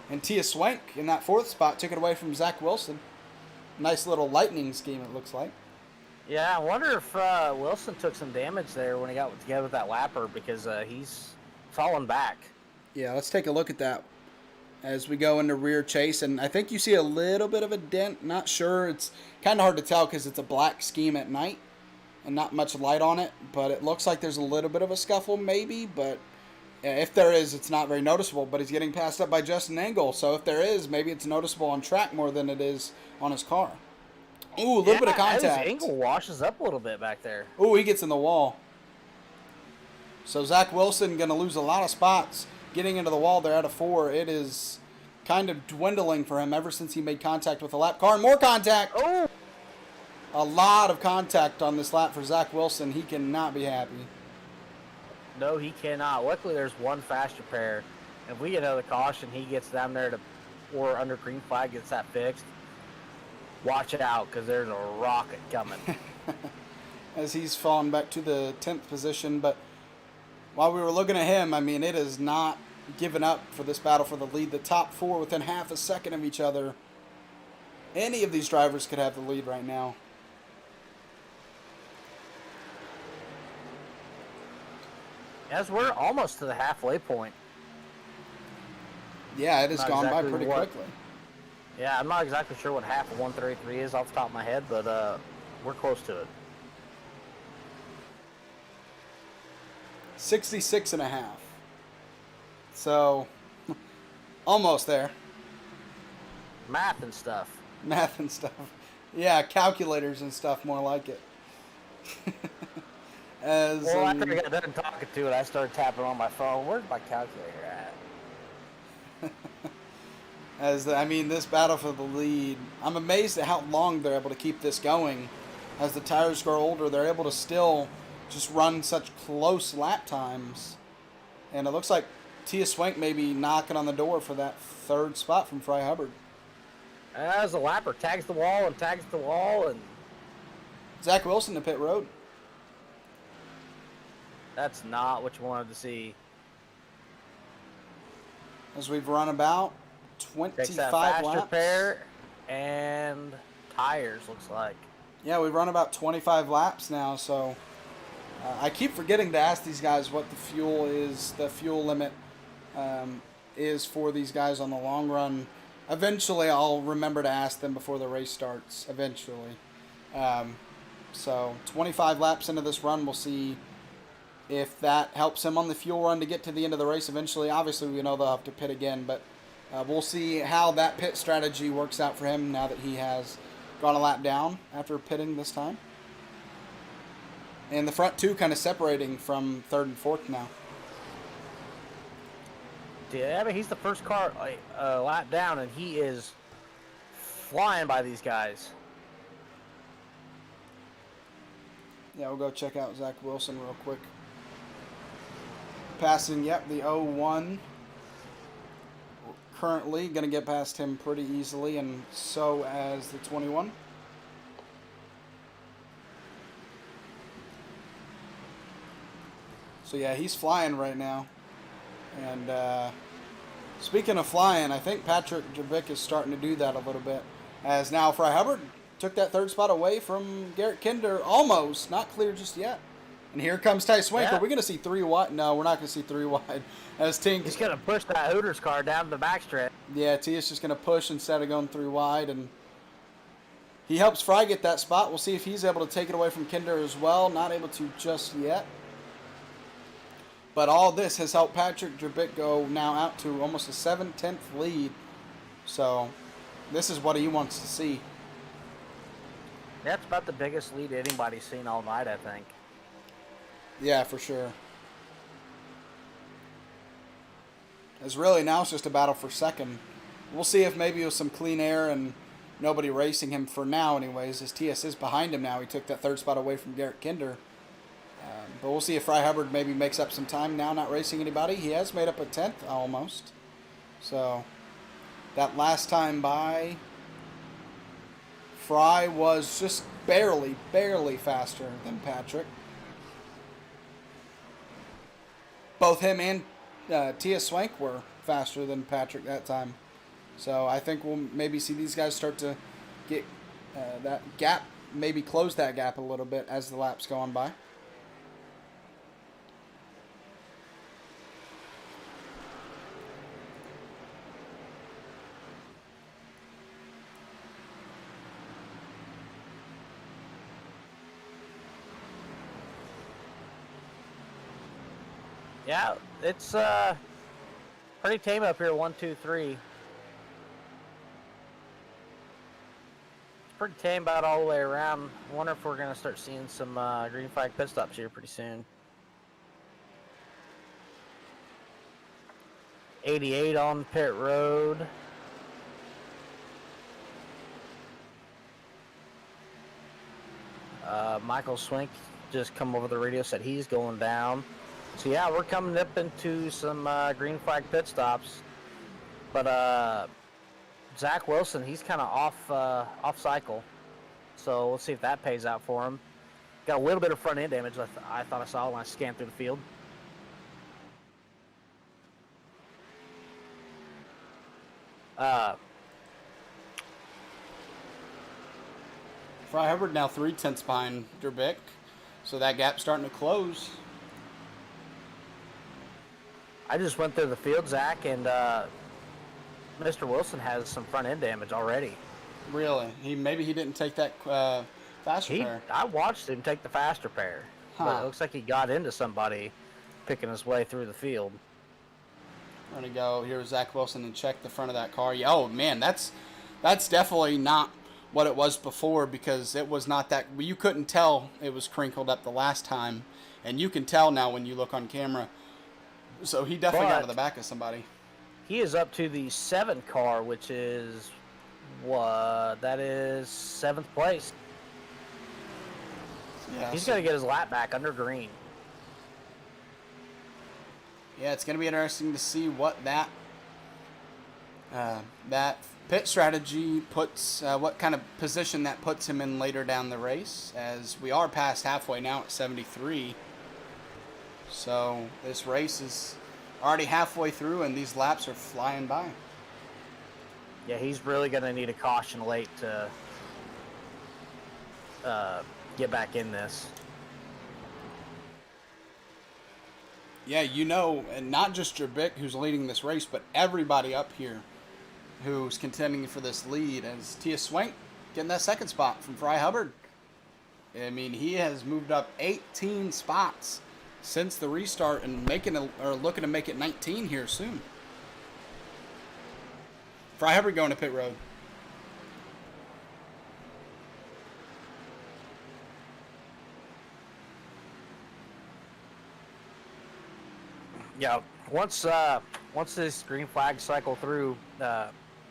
And Tia Swank in that 4th spot took it away from Zach Wilson. Nice little lightning scheme, it looks like. Yeah, I wonder if Wilson took some damage there when he got together with that lapper, because he's fallen back. Yeah, let's take a look at that as we go into rear Chase. And I think you see a little bit of a dent. Not sure. It's kind of hard to tell because it's a black scheme at night and not much light on it. But it looks like there's a little bit of a scuffle maybe. But if there is, it's not very noticeable. But he's getting passed up by Justin Engel. So if there is, maybe it's noticeable on track more than it is on his car. Ooh, a little bit of contact. Engel washes up a little bit back there. Ooh, he gets in the wall. So Zach Wilson going to lose a lot of spots getting into the wall there out of 4. It is kind of dwindling for him ever since he made contact with the lap car. More contact. Oh! A lot of contact on this lap for Zach Wilson. He cannot be happy. No, he cannot. Luckily, there's one fast repair. If we get another caution, he gets down there or under green flag, gets that fixed. Watch it out, because there's a rocket coming. As he's fallen back to the 10th position. But while we were looking at him, I mean, it is not given up for this battle for the lead. The top 4 within half a second of each other. Any of these drivers could have the lead right now. As we're almost to the halfway point. Yeah, it has Not gone exactly by pretty what- quickly. Yeah, I'm not exactly sure what half of 133 is off the top of my head, but we're close to it. 66 and a half. So, almost there. Math and stuff. Math and stuff. Yeah, calculators and stuff, more like it. Well, after I got done talking to it, I started tapping on my phone. Where's my calculator at? I mean, this battle for the lead, I'm amazed at how long they're able to keep this going. As the tires grow older, they're able to still just run such close lap times. And it looks like Tia Swank may be knocking on the door for that third spot from Fry Hubbard. As the lapper tags the wall and tags the wall, and Zach Wilson to pit road. that's not what you wanted to see. As we've run about Takes that 25 faster laps. pair and tires, looks like. Yeah, we've run about 25 laps now, so I keep forgetting to ask these guys what the fuel limit is for these guys on the long run. Eventually, I'll remember to ask them before the race starts, eventually. So 25 laps into this run, we'll see if that helps him on the fuel run to get to the end of the race eventually. Obviously, we know they'll have to pit again, but we'll see how that pit strategy works out for him now that he has gone a lap down after pitting this time. And the front two kind of separating from third and fourth now. Yeah, I mean, he's the first car lap down, and he is flying by these guys. Yeah, we'll go check out Zach Wilson real quick. Passing, yep, the 01. Currently going to get past him pretty easily, and so as the 21. So yeah, he's flying right now. And speaking of flying, I think Patrick Jerbick is starting to do that a little bit. As now Fry Hubbard took that third spot away from Garrett Kinder, almost, not clear just yet. And here comes Ty Swank. Yeah. Are we going to see 3 wide? No, we're not going to see 3 wide. As Tink, He's going to push that Hooters car down the backstretch. yeah, T is just going to push instead of going 3 wide. And he helps Fry get that spot. We'll see if he's able to take it away from Kinder as well. Not able to just yet. But all this has helped Patrick Jerbick go now out to almost a 7/10 lead. So this is what he wants to see. That's about the biggest lead anybody's seen all night, I think. Yeah, for sure. As really now it's just a battle for second. We'll see if maybe with some clean air and nobody racing him for now anyways. His TS is behind him now. He took that third spot away from Garrett Kinder. But we'll see if Fry Hubbard maybe makes up some time now, not racing anybody. He has made up a 10th almost. So that last time by, Fry was just barely faster than Patrick. Both him and Tia Swank were faster than Patrick that time. So I think we'll maybe see these guys start to get that gap, maybe close that gap a little bit as the laps go on by. Yeah, it's pretty tame up here, 1, 2, 3. It's pretty tame about all the way around. I wonder if we're going to start seeing some green flag pit stops here pretty soon. 88 on pit road. Michael Swink just come over the radio, said he's going down. So yeah, we're coming up into some green flag pit stops, but Zach Wilson, he's kind of off cycle, so we'll see if that pays out for him. Got a little bit of front end damage I thought I saw when I scanned through the field. Fry Hubbard now 3/10 behind Drbick, so that gap's starting to close. I just went through the field, Zach, and Mr. Wilson has some front end damage already. Really? Maybe he didn't take that faster pair. I watched him take the faster pair, but it looks like he got into somebody picking his way through the field. We're gonna go here with Zach Wilson and check the front of that car. Yeah, oh man, that's definitely not what it was before, because it was not that. You couldn't tell it was crinkled up the last time, and you can tell now when you look on camera. So he definitely got to the back of somebody. He is up to the 7 car, which is what? That is 7th place. Yeah, he's got to get his lap back under green. Yeah, it's going to be interesting to see what that pit strategy puts, what kind of position that puts him in later down the race, as we are past halfway now at 73. So this race is already halfway through, and these laps are flying by. Yeah, he's really going to need a caution late to get back in this. Yeah, and not just Drbick who's leading this race, but everybody up here who's contending for this lead, as Tia Swank getting that 2nd spot from Fry Hubbard. I mean, he has moved up 18 spots since the restart and looking to make it 19 here soon. Fry Hubbard going to pit road. Yeah, once this green flag cycle through,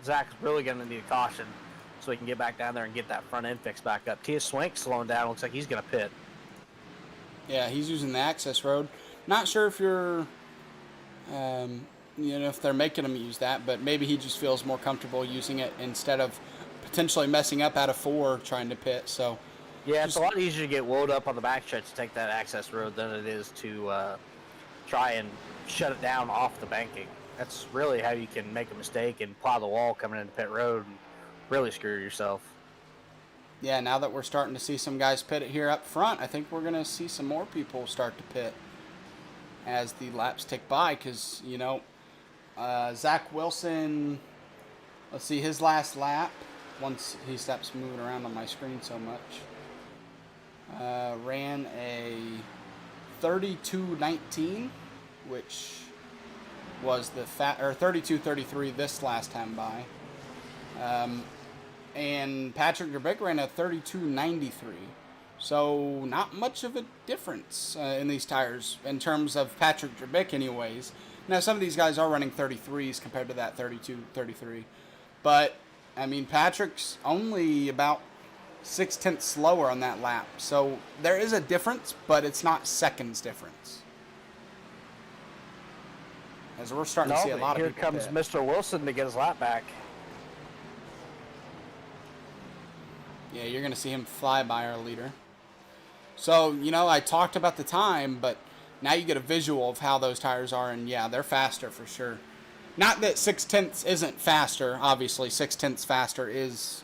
Zach's really going to need a caution so he can get back down there and get that front end fixed back up. Tia Swank slowing down. Looks like he's going to pit. Yeah, he's using the access road. Not sure if you're, if they're making him use that, but maybe he just feels more comfortable using it instead of potentially messing up out of 4 trying to pit. So yeah, it's a lot easier to get woed up on the backstretch to take that access road than it is to try and shut it down off the banking. That's really how you can make a mistake and plow the wall coming into pit road and really screw yourself. Yeah, now that we're starting to see some guys pit it here up front, I think we're going to see some more people start to pit as the laps tick by, because, Zach Wilson, let's see, his last lap, once he stops moving around on my screen so much, ran a 32:19, which was the 32:33 this last time by. And Patrick Drbick ran a 32:93. So not much of a difference in these tires in terms of Patrick Drbick anyways. Now some of these guys are running 33s compared to that 32:33. But, I mean, Patrick's only about 6/10 slower on that lap. So there is a difference, but it's not seconds difference. As we're starting to see a lot of people. Here comes Mr. Wilson to get his lap back. Yeah, you're going to see him fly by our leader. So, I talked about the time, but now you get a visual of how those tires are, and yeah, they're faster for sure. Not that 6/10 isn't faster. Obviously, 6/10 faster is,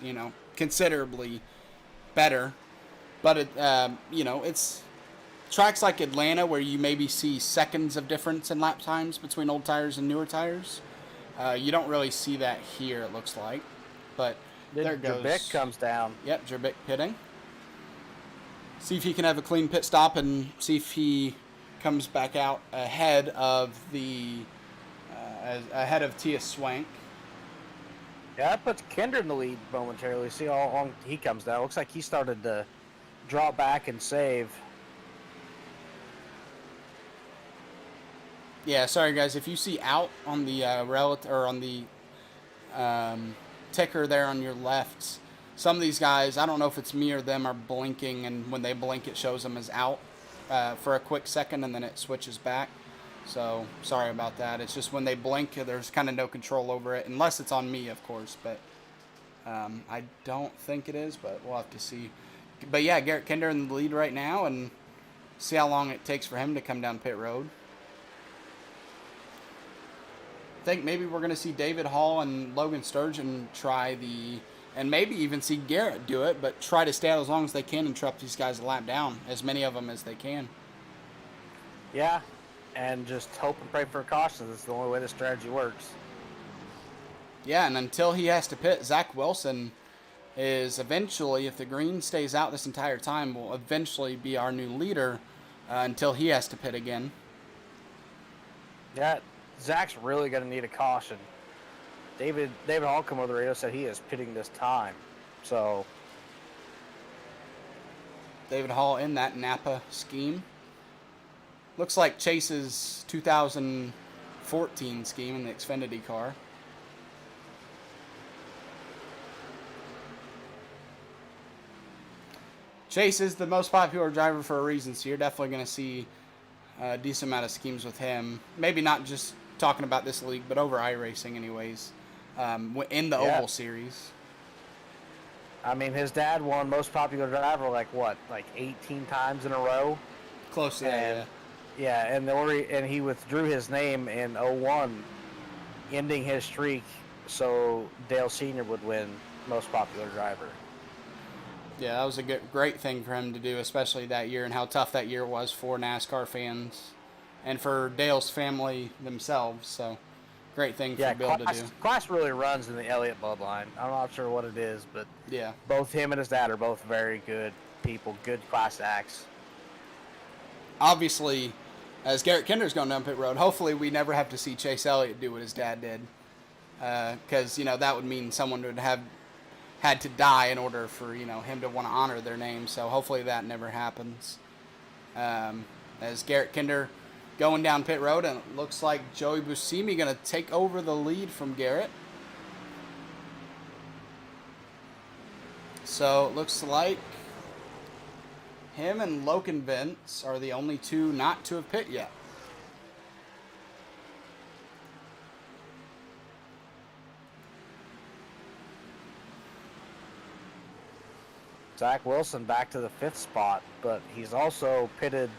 considerably better. But, it's tracks like Atlanta where you maybe see seconds of difference in lap times between old tires and newer tires. You don't really see that here, it looks like. But there goes. Drbick comes down. Yep, Drbick pitting. See if he can have a clean pit stop and see if he comes back out ahead of Tia Swank. Yeah, that puts Kinder in the lead momentarily. See how long he comes down. Looks like he started to drop back and save. Yeah, sorry guys. If you see out on the on the ticker there on your left, some of these guys, I don't know if it's me or them, are blinking, and when they blink, it shows them as out for a quick second, and then it switches back. So sorry about that. It's just when they blink, there's kind of no control over it, unless it's on me, of course. But I don't think it is, but we'll have to see. But yeah, Garrett Kinder in the lead right now, and see how long it takes for him to come down pit road. I think maybe we're going to see David Hall and Logan Sturgeon try the and maybe even see Garrett do it, but try to stay out as long as they can and trap these guys a lap down, as many of them as they can. Yeah, and just hope and pray for a caution. That's the only way this strategy works. Yeah, and until he has to pit, Zach Wilson is eventually, if the green stays out this entire time, will eventually be our new leader until he has to pit again. Yeah, Zach's really going to need a caution. David Holcomb over the radio said he is pitting this time. So David Hall in that Napa scheme. Looks like Chase's 2014 scheme in the Xfinity car. Chase is the most popular driver for a reason, so you're definitely going to see a decent amount of schemes with him. Maybe not just talking about this league, but over iRacing anyways, in the Oval Series. I mean, his dad won most popular driver like 18 times in a row. Close to that, yeah. And he withdrew his name in 01, ending his streak so Dale Sr. would win most popular driver. Yeah, that was a great thing for him to do, especially that year, and how tough that year was for NASCAR fans and for Dale's family themselves. So, great thing for Bill to do. Class really runs in the Elliott bloodline. I'm not sure what it is, but yeah, both him and his dad are both very good people, good class acts. Obviously, as Garrett Kinder's going down pit road, hopefully we never have to see Chase Elliott do what his dad did, because that would mean someone would have had to die in order for him to want to honor their name. So hopefully that never happens. As Garrett Kinder going down pit road, and it looks like Joey Buscemi going to take over the lead from Garrett. So it looks like him and Logan Vince are the only two not to have pit yet. Zach Wilson back to the 5th spot, but he's also pitted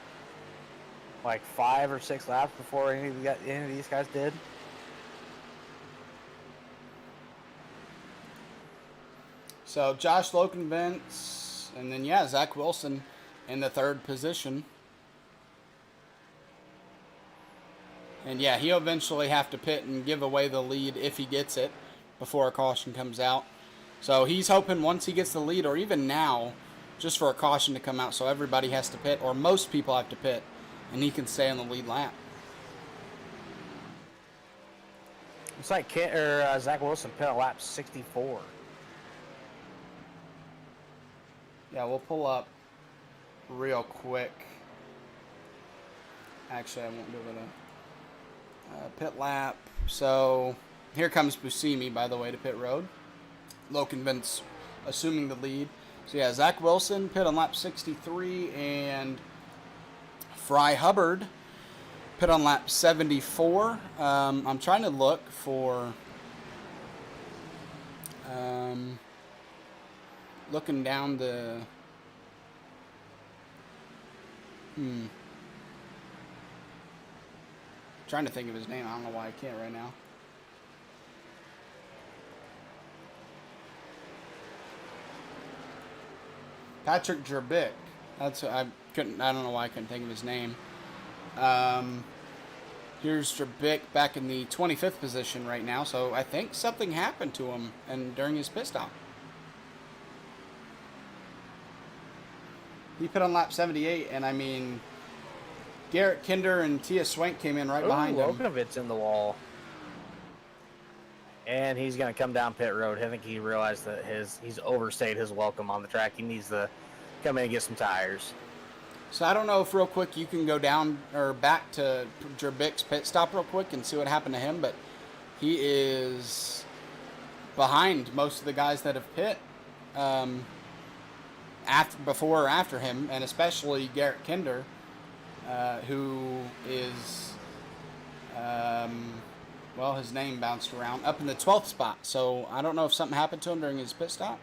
like 5 or 6 laps before any of these guys did. So Josh Logan Vince, and then Zach Wilson in the 3rd position. And he'll eventually have to pit and give away the lead if he gets it before a caution comes out. So he's hoping once he gets the lead, or even now, just for a caution to come out so everybody has to pit, or most people have to pit, and he can stay on the lead lap. It's like Zach Wilson pit on lap 64. Yeah, we'll pull up real quick. Actually, I won't do it. Pit lap. So here comes Buscemi, by the way, to pit road. Logan Vince assuming the lead. So Zach Wilson pit on lap 63, and Fry Hubbard pit on lap 74. I'm trying to look for looking down the trying to think of his name. I don't know why I can't right now. Patrick Jerbick. I don't know why I couldn't think of his name. Here's Jerbick back in the 25th position right now. So I think something happened to him during his pit stop. He pit on lap 78, and I mean, Garrett Kinder and Tia Swank came in right behind him. Lokovic in the wall. And he's going to come down pit road. I think he realized that he's overstayed his welcome on the track. He needs to come in and get some tires. So I don't know if real quick you can go down or back to Jerbick's pit stop real quick and see what happened to him, but he is behind most of the guys that have pit before or after him, and especially Garrett Kinder, who is his name bounced around, up in the 12th spot. So I don't know if something happened to him during his pit stop.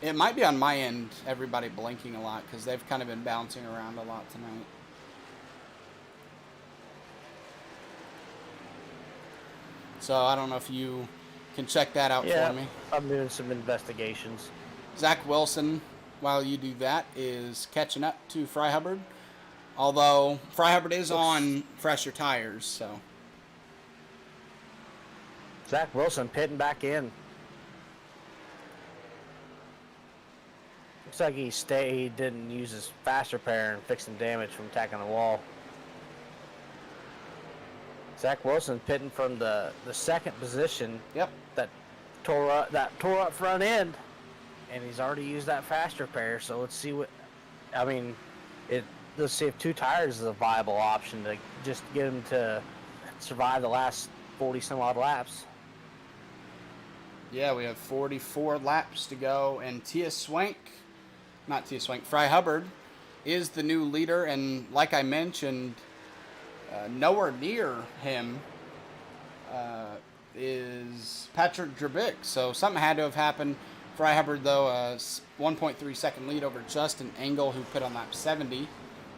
It might be on my end, everybody blinking a lot, because they've kind of been bouncing around a lot tonight. So I don't know if you can check that out Yeah, for me. I'm doing some investigations. Zach Wilson, while you do that, is catching up to Fry Hubbard. Although Fry Hubbard is on fresher tires, so. Zach Wilson pitting back in. Looks like he didn't use his fast repair and fix some damage from attacking the wall. Zach Wilson pitting from the second position. Yep. That tore up front end, and he's already used that fast repair. So let's see let's see if 2 tires is a viable option to just get him to survive the last 40 some odd laps. Yeah, we have 44 laps to go, and Fry Hubbard is the new leader, and like I mentioned, nowhere near him is Patrick Drabick. So something had to have happened. Fry Hubbard, though, 1.3 second lead over Justin Engel, who put on lap 70,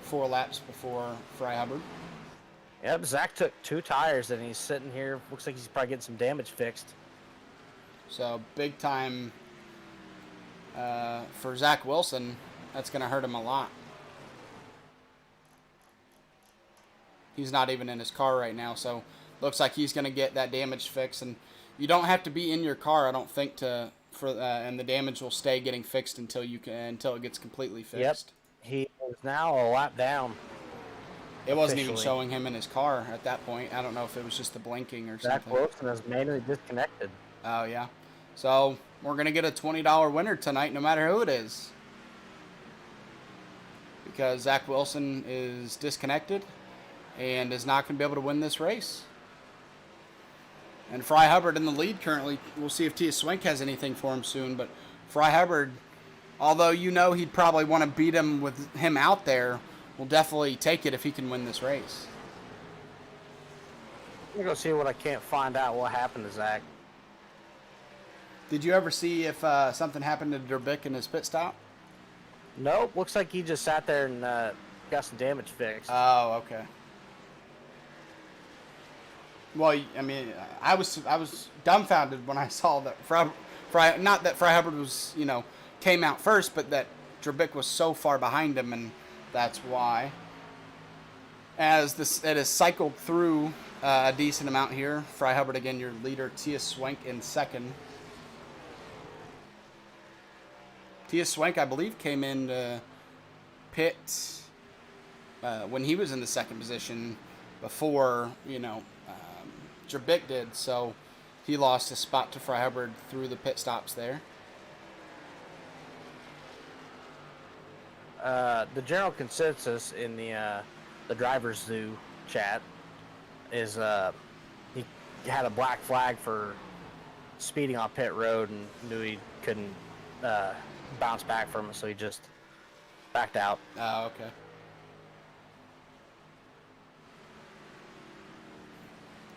4 laps before Fry Hubbard. Yep, Zach took 2 tires, and he's sitting here. Looks like he's probably getting some damage fixed. So big time for Zach Wilson. That's going to hurt him a lot. He's not even in his car right now, so looks like he's going to get that damage fixed. And you don't have to be in your car, I don't think, and the damage will stay getting fixed until it gets completely fixed. Yep, he is now a lap down. It wasn't even showing him in his car at that point. I don't know if it was just the blinking or something. Zach Wilson is manually disconnected. Oh yeah, so we're gonna get a $20 winner tonight, no matter who it is, because Zach Wilson is disconnected and is not going to be able to win this race. And Fry Hubbard in the lead currently. We'll see if Tia Swink has anything for him soon. But Fry Hubbard, although he'd probably want to beat him with him out there, will definitely take it if he can win this race. I'm going to go see what I can't find out what happened to Zach. Did you ever see if something happened to Drabick in his pit stop? Nope. Looks like he just sat there and got some damage fixed. Oh, okay. Well, I mean, I was dumbfounded when I saw that not that Fry Hubbard was, came out first, but that Drabick was so far behind him, and that's why. As it has cycled through a decent amount here, Fry Hubbard again, your leader. Tia Swank in second. Tia Swank, I believe, came in pit when he was in the second position before, Drabick did, so he lost his spot to Fry Hubbard through the pit stops there. The general consensus in the driver's zoo chat is he had a black flag for speeding on pit road and knew he couldn't bounce back from it, so he just backed out. Oh, okay.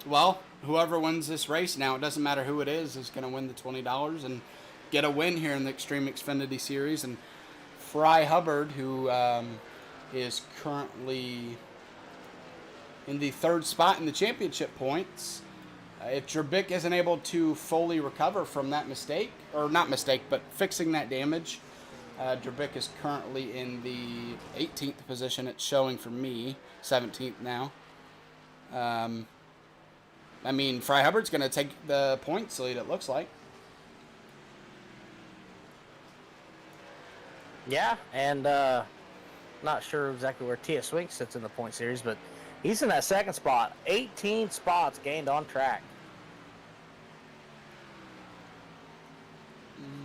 Well, whoever wins this race now, it doesn't matter who it is going to win the $20 and get a win here in the Xtreme Xfinity Series. And Fry Hubbard, who is currently in the 3rd spot in the championship points, if Drabick isn't able to fully recover from that mistake, or not mistake, but fixing that damage, Drabick is currently in the 18th position. It's showing for me, 17th now. Fry Hubbard's going to take the points lead, it looks like. Yeah, and not sure exactly where Tia Swink sits in the point series, but he's in that 2nd spot. 18 spots gained on track.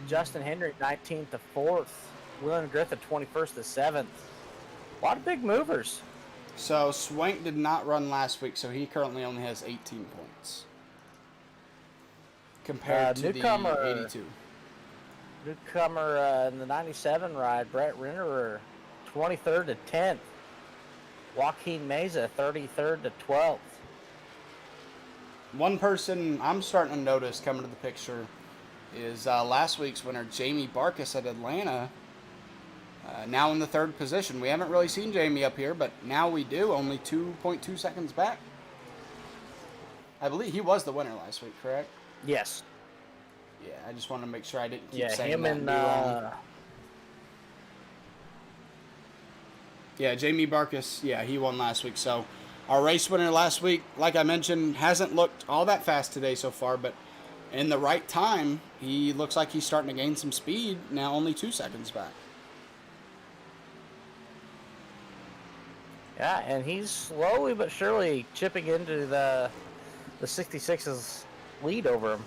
Justin Hendry, 19th to 4th. William Griffith, 21st to 7th. A lot of big movers. So Swank did not run last week, so he currently only has 18 points. Compared to the 82. Newcomer in the 97 ride, Brett Rennerer, 23rd to 10th. Joaquin Meza, 33rd to 12th. One person I'm starting to notice coming to the picture is last week's winner, Jamie Barkas at Atlanta. Now in the 3rd position. We haven't really seen Jamie up here, but now we do, only 2.2 seconds back. I believe he was the winner last week, correct? Yes. Yeah, I just want to make sure I didn't keep Yeah, saying him that and and be wrong. Yeah, Jamie Barkus, yeah, he won last week. So our race winner last week, like I mentioned, hasn't looked all that fast today so far, but in the right time, he looks like he's starting to gain some speed, now only 2 seconds back. yeah, and he's slowly but surely chipping into the 66's lead over him.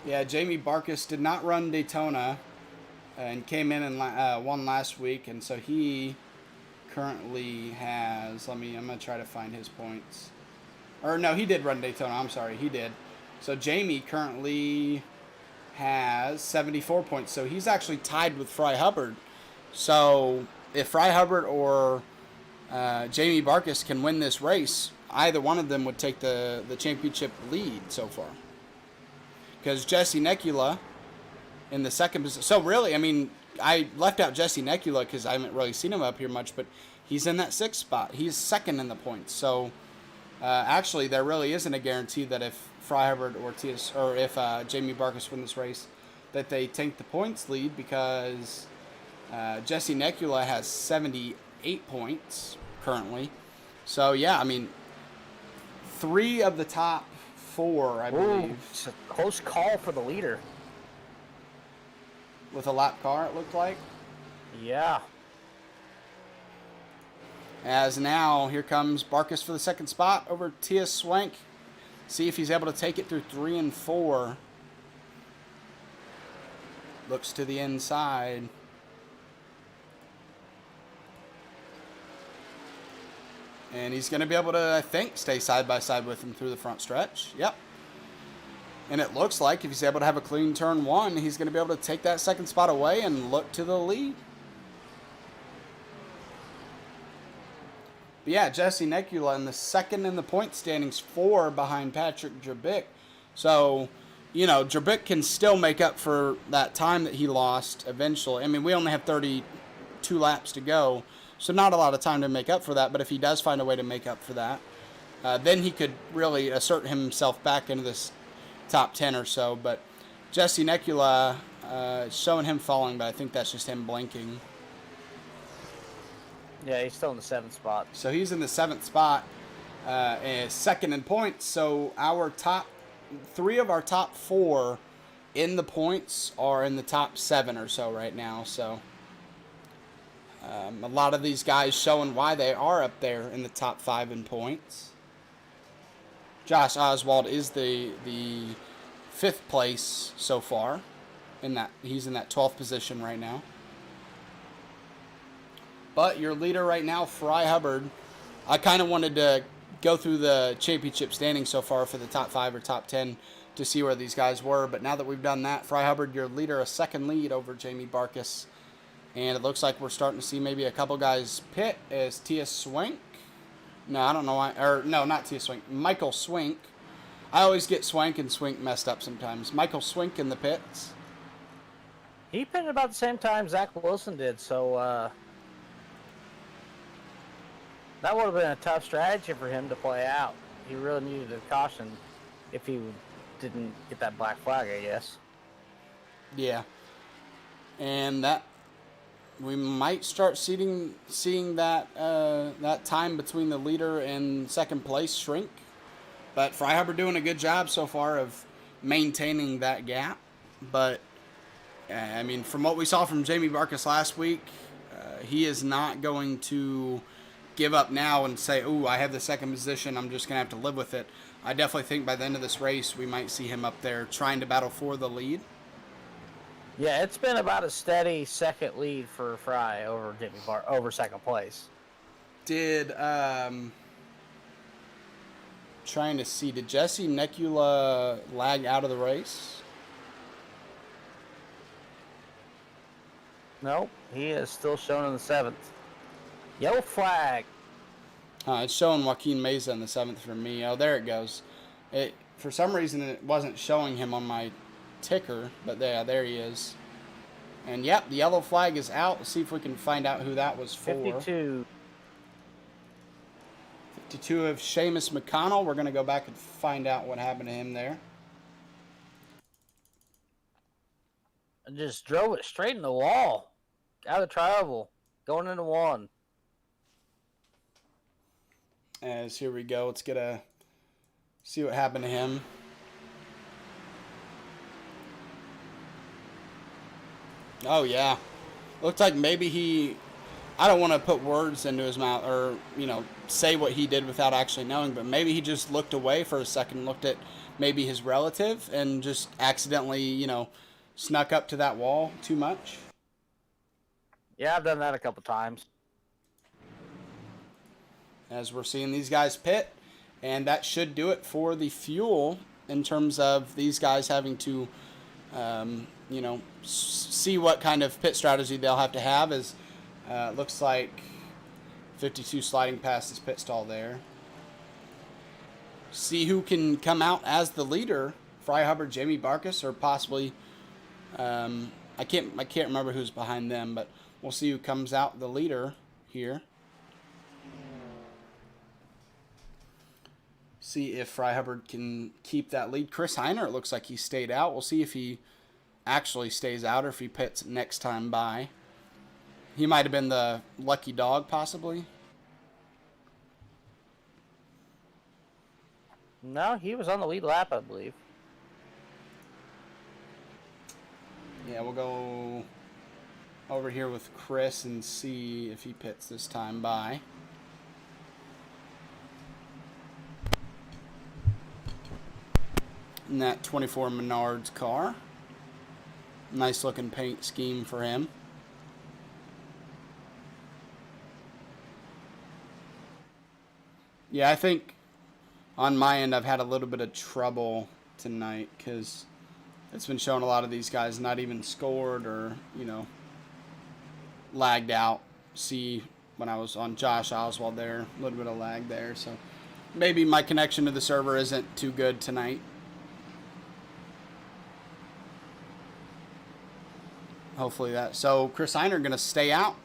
Yeah, Jamie Barkus did not run Daytona and came in and won last week, and so he currently has, I'm going to try to find his points. Or no, he did run Daytona, I'm sorry, he did. So Jamie currently has 74 points, so he's actually tied with Fry Hubbard. So if Fry Hubbard or Jamie Barkus can win this race, either one of them would take the championship lead so far. Because Jesse Necula in the second position. So really, I mean, I left out Jesse Necula because I haven't really seen him up here much, but he's in that 6th spot. He's second in the points. So actually, there really isn't a guarantee that if Fry Hubbard or if Jamie Barkus win this race, that they take the points lead, because Jesse Necula has 78 points currently. So yeah, I mean, 3 of the top 4, I believe. It's a close call for the leader. With a lap car, it looked like. Yeah. As now, here comes Barkus for the 2nd spot over T.S. Swank. See if he's able to take it through 3 and 4. Looks to the inside. And he's going to be able to, I think, stay side by side with him through the front stretch. Yep. And it looks like if he's able to have a clean turn 1, he's going to be able to take that 2nd spot away and look to the lead. But yeah, Jesse Necula in the 2nd in the point standings, 4 behind Patrick Drabick. So, you know, Drabick can still make up for that time that he lost eventually. I mean, we only have 32 laps to go, so not a lot of time to make up for that. But if he does find a way to make up for that, then he could really assert himself back into this top 10 or so. But Jesse Necula, showing him falling, but I think that's just him blinking. Yeah, he's still in the 7th spot. So he's in the 7th spot, and 2nd in points. So our top 3 of our top 4 in the points are in the top 7 or so right now. So a lot of these guys showing why they are up there in the top 5 in points. Josh Oswald is the 5th place so far. He's in that 12th position right now. But your leader right now, Fry Hubbard, I kind of wanted to go through the championship standings so far for the top 5 or top 10 to see where these guys were. But now that we've done that, Fry Hubbard, your leader, a 2nd lead over Jamie Barkus. And it looks like we're starting to see maybe a couple guys pit as T.S. Swank. No, I don't know why. Or, no, not T.S. Swank. Michael Swink. I always get Swank and Swink messed up sometimes. Michael Swink in the pits. He pitted about the same time Zach Wilson did, so that would have been a tough strategy for him to play out. He really needed a caution if he didn't get that black flag, I guess. Yeah. And that we might start seeing that that time between the leader and 2nd place shrink. But Fry Hubbard doing a good job so far of maintaining that gap. But I mean, from what we saw from Jamie Barkus last week, he is not going to give up now and say, "Ooh, I have the 2nd position. I'm just going to have to live with it." I definitely think by the end of this race, we might see him up there trying to battle for the lead. Yeah, it's been about a steady 2nd lead for Fry over over 2nd place. Did trying to see, did Jesse Necula lag out of the race? Nope, he is still shown in the 7th. Yellow flag. It's showing Joaquin Meza in the 7th for me. Oh, there it goes. For some reason, it wasn't showing him on my ticker, but there he is. And yep, the yellow flag is out. Let's see if we can find out who that was for. 52. 52 of Seamus McConnell. We're going to go back and find out what happened to him there. and just drove it straight in the wall. Out of trouble. Going into one. As here we go. Let's see what happened to him. Oh, yeah. Looked like maybe I don't want to put words into his mouth or, say what he did without actually knowing, but maybe he just looked away for a second, looked at maybe his relative, and just accidentally, snuck up to that wall too much. Yeah, I've done that a couple times. As we're seeing these guys pit, and that should do it for the fuel in terms of these guys having to, see what kind of pit strategy they'll have to have. As looks like 52 sliding past this pit stall there. See who can come out as the leader. Fry Hubbard, Jamie Barkus, or possibly I can't remember who's behind them, but we'll see who comes out the leader here. See if Fry Hubbard can keep that lead. Chris Heiner, it looks like he stayed out. We'll see if he actually stays out or if he pits next time by. He might have been the lucky dog, possibly. No, he was on the lead lap, I believe. Yeah, we'll go over here with Chris and see if he pits this time by. In that 24 Menards car. Nice looking paint scheme for him. Yeah, I think on my end I've had a little bit of trouble tonight because it's been showing a lot of these guys not even scored or, lagged out. See, when I was on Josh Oswald there, a little bit of lag there. So maybe my connection to the server isn't too good tonight. Hopefully that. So Chris Heiner going to stay out.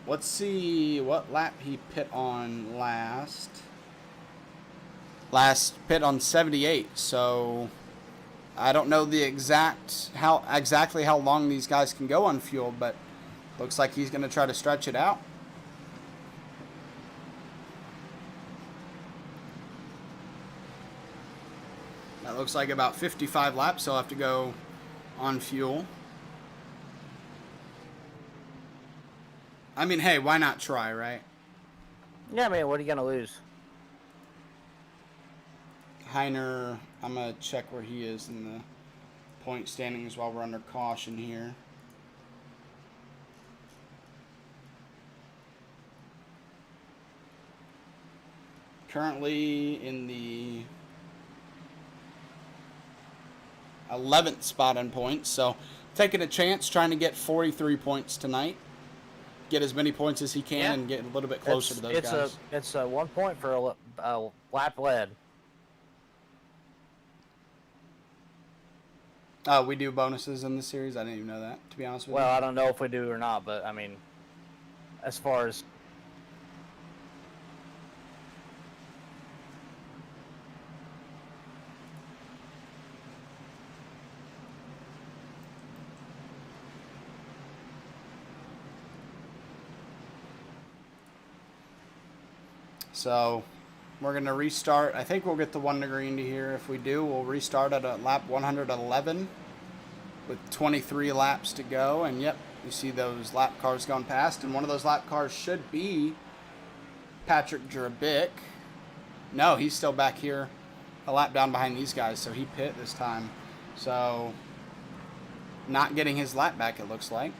Let's see what lap he pit on last. Last pit on 78. So I don't know the exactly how long these guys can go on fuel, but looks like he's going to try to stretch it out. That looks like about 55 laps he'll have to go on fuel. I mean, hey, why not try, right? Yeah, man, what are you going to lose? Heiner, I'm going to check where he is in the point standings while we're under caution here. Currently in the 11th spot in points, so taking a chance, trying to get 43 points tonight. Get as many points as he can and get a little bit closer to those guys. It's a 1 point for a lap led. We do bonuses in this series. I didn't even know that, to be honest with you. Well, I don't know if we do or not, but I mean, as far as so we're going to restart. I think we'll get the 1 to green to here. If we do, we'll restart at a lap 111 with 23 laps to go. And yep, you see those lap cars going past. And one of those lap cars should be Patrick Jurabic. No, he's still back here a lap down behind these guys. So he pit this time. So not getting his lap back, it looks like.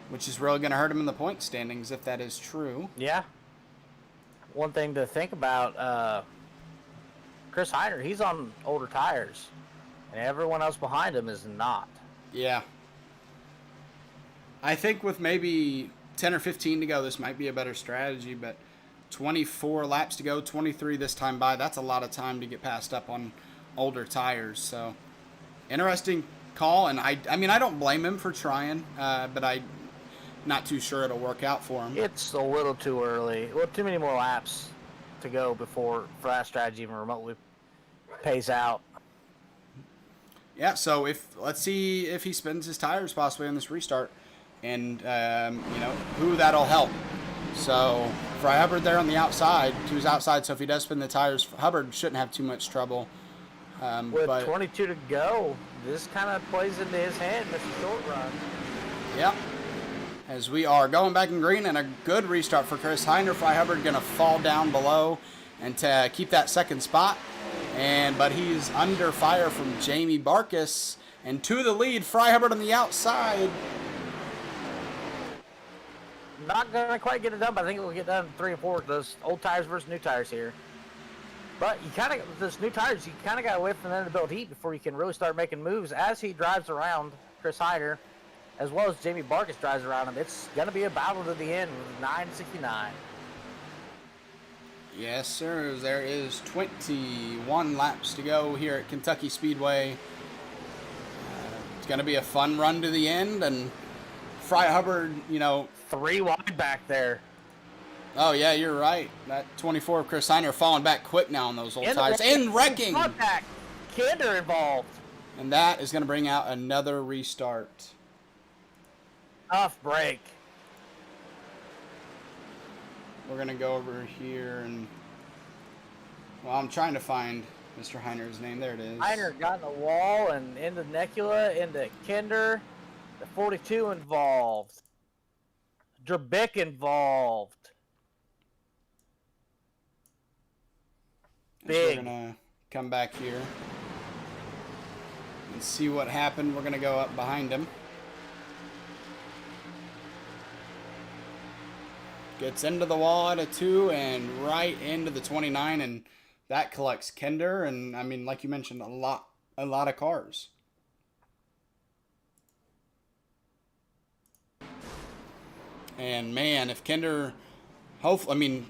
Which is really going to hurt him in the point standings if that is true. Yeah. One thing to think about, Chris Heiner, he's on older tires. And everyone else behind him is not. Yeah. I think with maybe 10 or 15 to go, this might be a better strategy. But 24 laps to go, 23 this time by. That's a lot of time to get passed up on older tires. So, interesting call. And I don't blame him for trying. But I'm not too sure it'll work out for him. It's a little too early. Well, too many more laps to go for that strategy even remotely pays out. Yeah, so let's see if he spins his tires possibly on this restart, and who that'll help. So Fry Hubbard there on the outside, to his outside. So if he does spin the tires, Hubbard shouldn't have too much trouble. With 22 to go, this kind of plays into his hand, Mr. Short Run. Yep. As we are going back in green, and a good restart for Chris Heiner. Fry Hubbard going to fall down below and to keep that second spot. But he's under fire from Jamie Barkus. And to the lead, Fry Hubbard on the outside. Not going to quite get it done, but I think we'll get done in 3 and 4 with those old tires versus new tires here. But you kind of, with those new tires, you kind of got to wait for them to build heat before you can really start making moves. As he drives around Chris Heiner, as well as Jamie Barkus drives around him, it's going to be a battle to the end with 9:69. Yes, sir. There is 21 laps to go here at Kentucky Speedway. It's going to be a fun run to the end, and Fry Hubbard, 3 wide back there. Oh, yeah, you're right. That 24 of Chris Heiner falling back quick now on those old tires. And wrecking! Contact. Kinder involved. And that is going to bring out another restart. Tough break. We're going to go over here and... Well, I'm trying to find Mr. Heiner's name. There it is. Heiner got in the wall and into Necula, into Kinder. The 42 involved. Drabick involved. Big. We're going to come back here and see what happened. We're going to go up behind him. Gets into the wall at a 2 and right into the 29, and that collects Kinder, and I mean, like you mentioned, a lot of cars. And man, if Kinder, hopefully, I mean,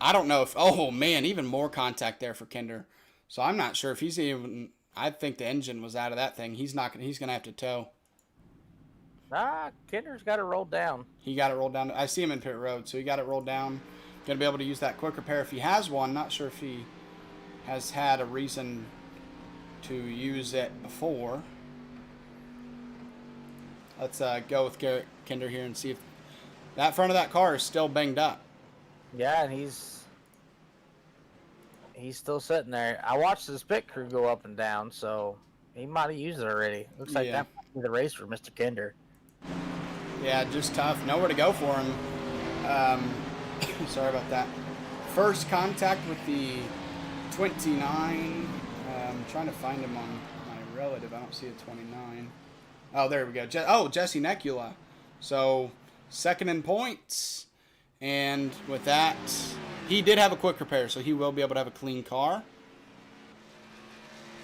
I don't know if, oh man, even more contact there for Kinder. So I'm not sure if he's even, I think the engine was out of that thing. He's going to have to tow. Kinder's got it rolled down. He got it rolled down. I see him in pit road, so he got it rolled down. Going to be able to use that quick repair if he has one. Not sure if he has had a reason to use it before. Let's go with Garrett Kinder here and see if that front of that car is still banged up. Yeah, and he's still sitting there. I watched his pit crew go up and down, so he might have used it already. Looks like that might be the race for Mr. Kinder. Yeah, just tough. Nowhere to go for him. Sorry about that. First contact with the 29. I'm trying to find him on my relative. I don't see a 29. Oh, there we go. Jesse Necula. So, second in points. And with that, he did have a quick repair, so he will be able to have a clean car.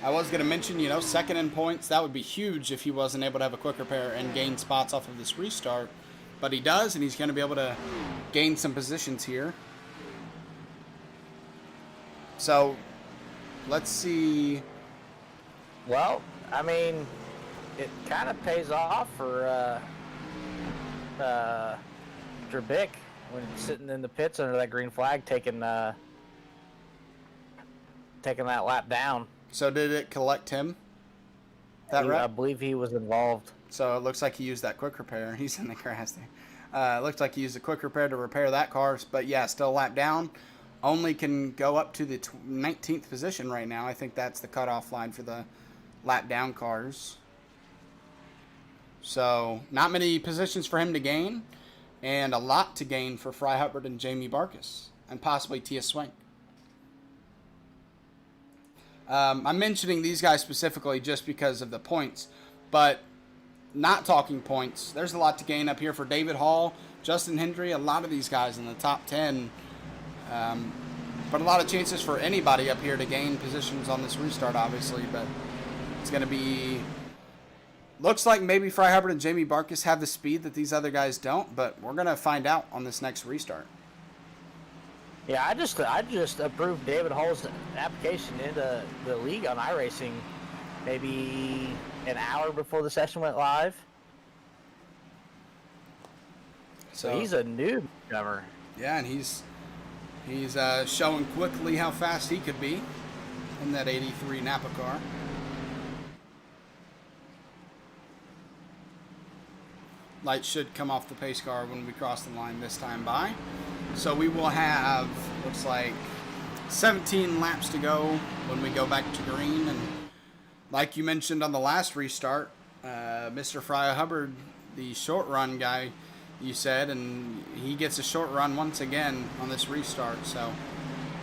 I was going to mention, second in points. That would be huge if he wasn't able to have a quick repair and gain spots off of this restart. But he does, and he's going to be able to gain some positions here. So, let's see. Well, I mean, it kind of pays off for Drabick when he's sitting in the pits under that green flag, taking that lap down. So did it collect him? I believe he was involved. So it looks like he used that quick repair. He's in the grass there. It looks like he used a quick repair to repair that car. But yeah, still a lap down. Only can go up to the 19th position right now. I think that's the cutoff line for the lap down cars. So not many positions for him to gain. And a lot to gain for Fry Hubbard and Jamie Barkus. And possibly Tia Swank. I'm mentioning these guys specifically just because of the points, but not talking points. There's a lot to gain up here for David Hall, Justin Hendry, a lot of these guys in the top 10. But a lot of chances for anybody up here to gain positions on this restart, obviously. But it's going to be... Looks like maybe Fry Hubbard and Jamie Barkus have the speed that these other guys don't, but we're going to find out on this next restart. Yeah, I just approved David Hall's application into the league on iRacing maybe an hour before the session went live. So he's a newcomer. Yeah, and he's showing quickly how fast he could be. in that 83 Napa car. Lights should come off the pace car when we cross the line this time by. So we will have, looks like, 17 laps to go when we go back to green. And like you mentioned on the last restart, Mr. Fry Hubbard, the short run guy, you said, and he gets a short run once again on this restart. So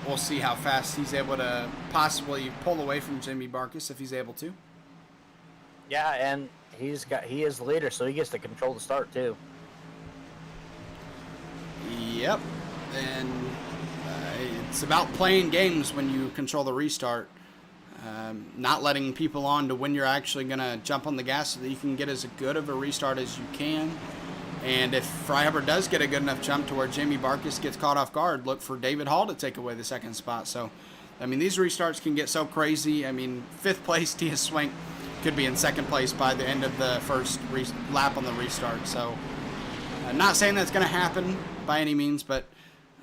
we'll see how fast he's able to possibly pull away from Jimmy Barkus if he's able to. Yeah, and he is the leader, so he gets to control the start too. Yep, and it's about playing games when you control the restart. Not letting people on to when you're actually going to jump on the gas so that you can get as good of a restart as you can. And if Fry Hubbard does get a good enough jump to where Jamie Barkus gets caught off guard, look for David Hall to take away the second spot. So, I mean, these restarts can get so crazy. I mean, 5th place, Tia Swank could be in 2nd place by the end of the first lap on the restart. So, not saying that's going to happen by any means, but,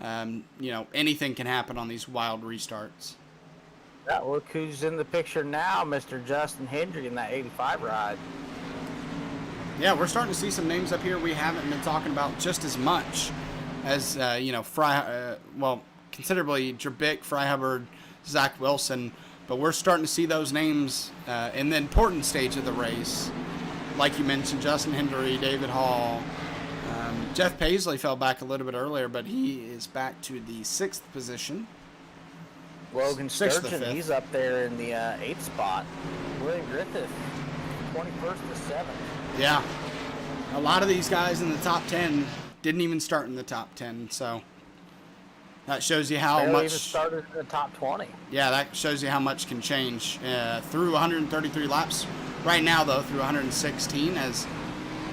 you know, anything can happen on these wild restarts. Yeah, look who's in the picture now, Mr. Justin Hendry in that 85 ride. Yeah, we're starting to see some names up here we haven't been talking about just as much as, you know, considerably Drabik, Fry Hubbard, Zach Wilson. But we're starting to see those names in the important stage of the race. Like you mentioned, Justin Hendry, David Hall. Jeff Paisley fell back a little bit earlier, but he is back to the 6th position. Logan Sturgeon, he's up there in the 8th spot. William Griffith, 21st to 7th. Yeah. A lot of these guys in the top 10 didn't even start in the top 10, so that shows you how much. Even started in the top 20. Yeah, that shows you how much can change through 133 laps. Right now, though, through 116, as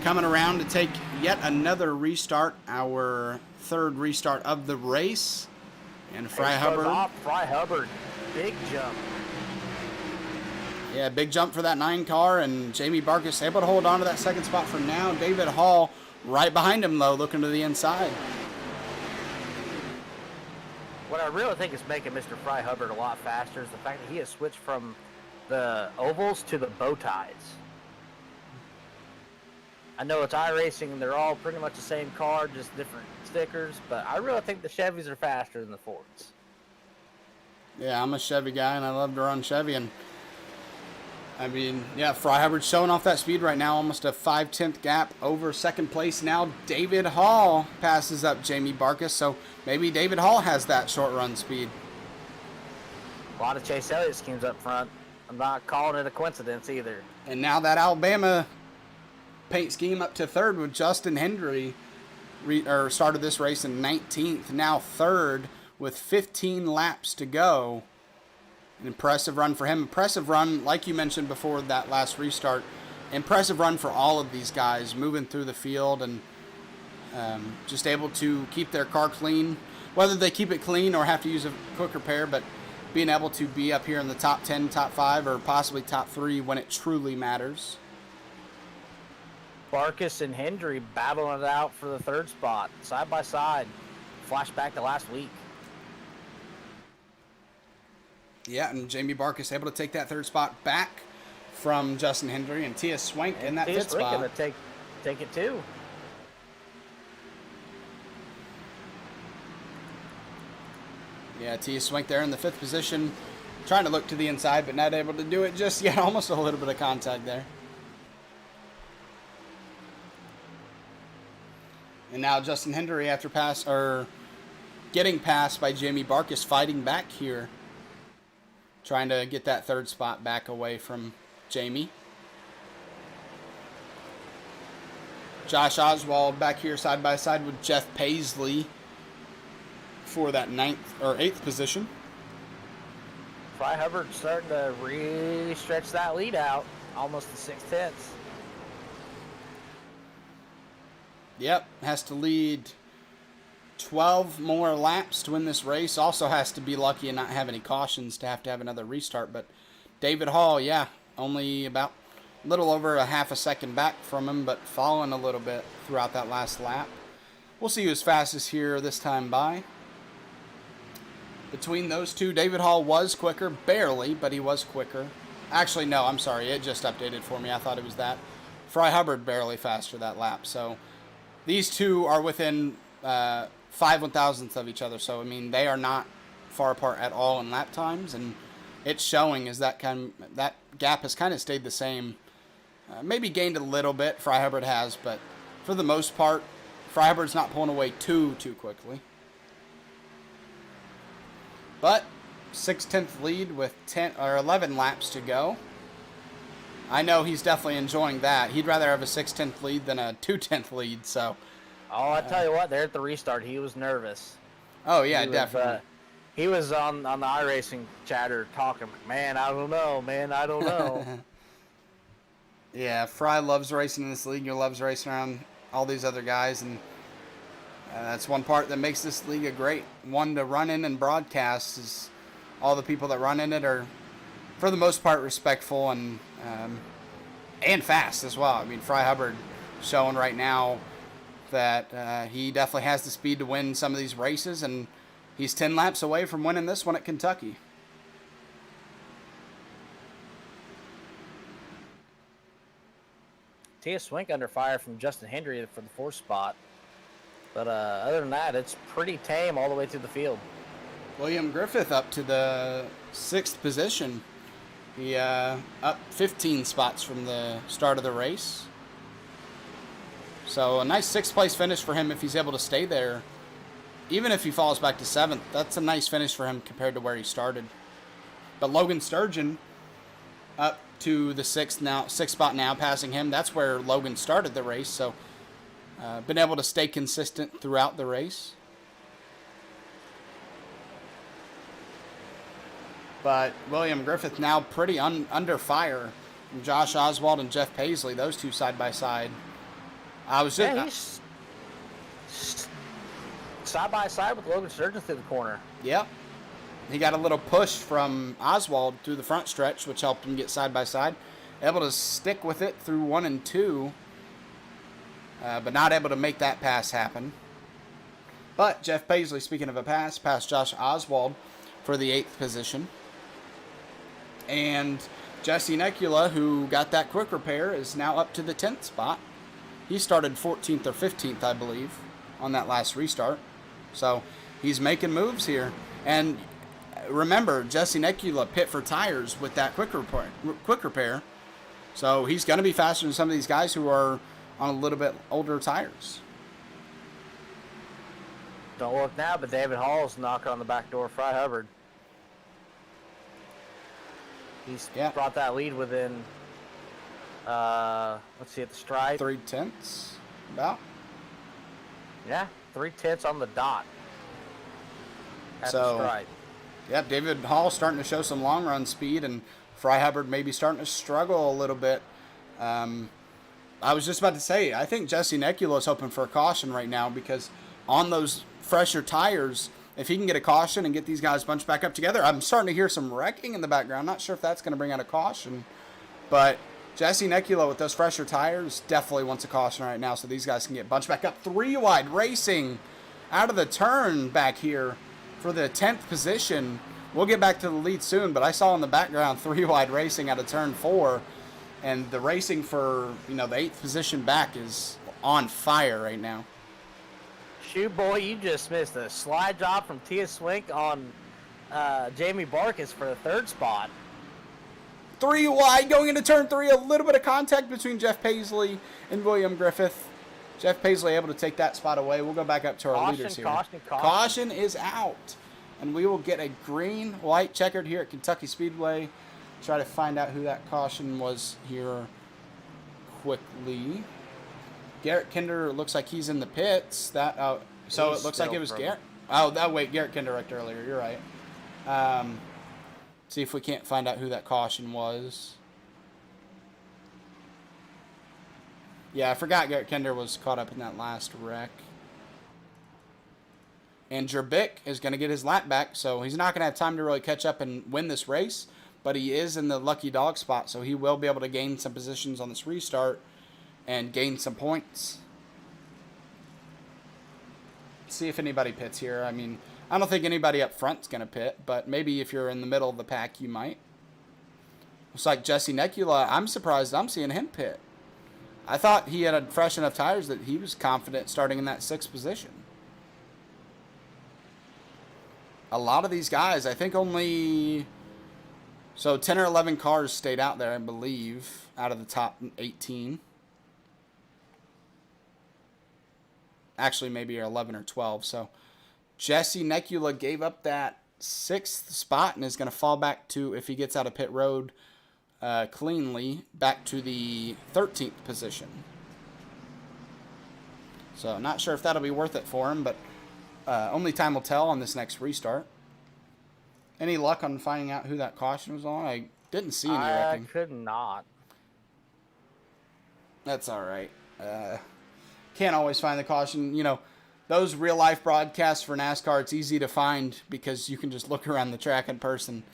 coming around to take yet another restart, our 3rd restart of the race. And Fry Hubbard, big jump. Yeah, big jump for that 9 car, and Jamie Barkus able to hold on to that 2nd spot for now. David Hall right behind him, though, looking to the inside. What I really think is making Mr. Fry Hubbard a lot faster is the fact that he has switched from the ovals to the bow ties. I know it's iRacing and they're all pretty much the same car, just different stickers, but I really think the Chevys are faster than the Fords. Yeah, I'm a Chevy guy and I love to run Chevy, and I mean, yeah, Fry Hubbard's showing off that speed right now, almost a 5/10 gap over 2nd place now. David Hall passes up Jamie Barkus, so maybe David Hall has that short run speed. A lot of Chase Elliott schemes up front. I'm not calling it a coincidence either. And now that Alabama paint scheme up to 3rd with Justin Hendry started this race in 19th, now 3rd with 15 laps to go. An impressive run for him. Impressive run, like you mentioned before that last restart. Impressive run for all of these guys moving through the field and just able to keep their car clean. Whether they keep it clean or have to use a quick repair, but being able to be up here in the top 10, top 5, or possibly top 3 when it truly matters. Barkus and Hendry battling it out for the 3rd spot, side by side. Flashback to last week. Yeah, and Jamie Barkus able to take that 3rd spot back from Justin Hendry, and Tia Swank in that 5th spot. Going to take it too. Yeah, Tia Swank there in the 5th position, trying to look to the inside, but not able to do it just yet. Almost a little bit of contact there. And now Justin Hendry, after getting passed by Jamie Barkus, fighting back here, trying to get that 3rd spot back away from Jamie. Josh Oswald back here side by side with Jeff Paisley for that 9th or 8th position. Fry Hubbard starting to really stretch that lead out, almost to 6/10. Yep, has to lead 12 more laps to win this race. Also has to be lucky and not have any cautions to have another restart. But David Hall, yeah, only about a little over a half a second back from him, but following a little bit throughout that last lap. We'll see who's fastest here this time by. between those two, David Hall was quicker, barely, but he was quicker. Actually, no, I'm sorry. It just updated for me. I thought it was that. Fry Hubbard barely faster that lap. So these two are within 5/1000ths of each other. So, I mean, they are not far apart at all in lap times. And it's showing as that gap has kind of stayed the same. Maybe gained a little bit. Fry Hubbard has. But for the most part, Fry Hubbard's not pulling away too quickly. But 6/10 lead with 10 or 11 laps to go. I know he's definitely enjoying that. He'd rather have a 6/10 lead than a 2/10 lead. So, oh, I tell you what, there at the restart, he was nervous. Oh yeah, definitely. He was on the iRacing chatter talking, man, I don't know, man, I don't know. Yeah, Fry loves racing in this league. He loves racing around all these other guys, and that's one part that makes this league a great one to run in and broadcast. Is all the people that run in it are, for the most part, respectful and fast as well. I mean, Fry Hubbard showing right now that he definitely has the speed to win some of these races, and he's 10 laps away from winning this one at Kentucky. Tia Swink under fire from Justin Hendry for the 4th spot. But other than that, it's pretty tame all the way through the field. William Griffith up to the 6th position. He up 15 spots from the start of the race. So a nice 6th place finish for him if he's able to stay there. Even if he falls back to 7th, that's a nice finish for him compared to where he started. But Logan Sturgeon up to the 6th spot now, passing him. That's where Logan started the race, so been able to stay consistent throughout the race. But William Griffith now pretty under fire from Josh Oswald and Jeff Paisley, those two side by side. He's side by side with Logan Sturgeon through the corner. Yep. He got a little push from Oswald through the front stretch, which helped him get side by side. Able to stick with it through 1 and 2, but not able to make that pass happen. But Jeff Paisley, speaking of a pass, passed Josh Oswald for the 8th position. And Jesse Necula, who got that quick repair, is now up to the 10th spot. He started 14th or 15th, I believe, on that last restart. So he's making moves here. And remember, Jesse Necula pit for tires with that quick repair. So he's going to be faster than some of these guys who are on a little bit older tires. Don't look now, but David Hall's knocking on the back door of Fry Hubbard. He's brought that lead within, let's see, at the stripe. 0.3, about. Yeah, 0.3 on the dot. At the stripe. Yeah, David Hall starting to show some long run speed, and Fry Hubbard maybe starting to struggle a little bit. I was just about to say, I think Jesse Necula is hoping for a caution right now, because on those fresher tires, if he can get a caution and get these guys bunched back up together, I'm starting to hear some wrecking in the background. Not sure if that's going to bring out a caution, but Jesse Necula with those fresher tires definitely wants a caution right now, so these guys can get bunched back up. 3-wide racing out of the turn back here for the 10th position. We'll get back to the lead soon, but I saw in the background 3-wide racing out of turn 4, and the racing for the 8th position back is on fire right now. Shoot, boy, you just missed a slide job from Tia Swink on Jamie Barkis for the 3rd spot. 3-wide going into turn 3. A little bit of contact between Jeff Paisley and William Griffith. Jeff Paisley able to take that spot away. We'll go back up to our leaders here. Caution is out. And we will get a green, white checkered here at Kentucky Speedway. Try to find out who that caution was here quickly. Garrett Kinder looks like he's in the pits. So it looks like it was Garrett. Oh, wait, Garrett Kinder wrecked earlier. You're right. See if we can't find out who that caution was. Yeah, I forgot Garrett Kinder was caught up in that last wreck. And Jerbick is going to get his lap back, so he's not going to have time to really catch up and win this race, but he is in the lucky dog spot, so he will be able to gain some positions on this restart and gain some points. See if anybody pits here. I mean, I don't think anybody up front's going to pit, but maybe if you're in the middle of the pack, you might. Looks like Jesse Necula, I'm surprised I'm seeing him pit. I thought he had fresh enough tires that he was confident starting in that 6th position. A lot of these guys, I think only... So 10 or 11 cars stayed out there, I believe, out of the top 18. Actually, maybe 11 or 12. So Jesse Necula gave up that 6th spot and is going to fall back to, if he gets out of pit road cleanly, back to the 13th position. So not sure if that'll be worth it for him, but only time will tell on this next restart. Any luck on finding out who that caution was on? I didn't see any wrecking. I could not. That's all right. Can't always find the caution. You know, those real-life broadcasts for NASCAR, it's easy to find because you can just look around the track in person.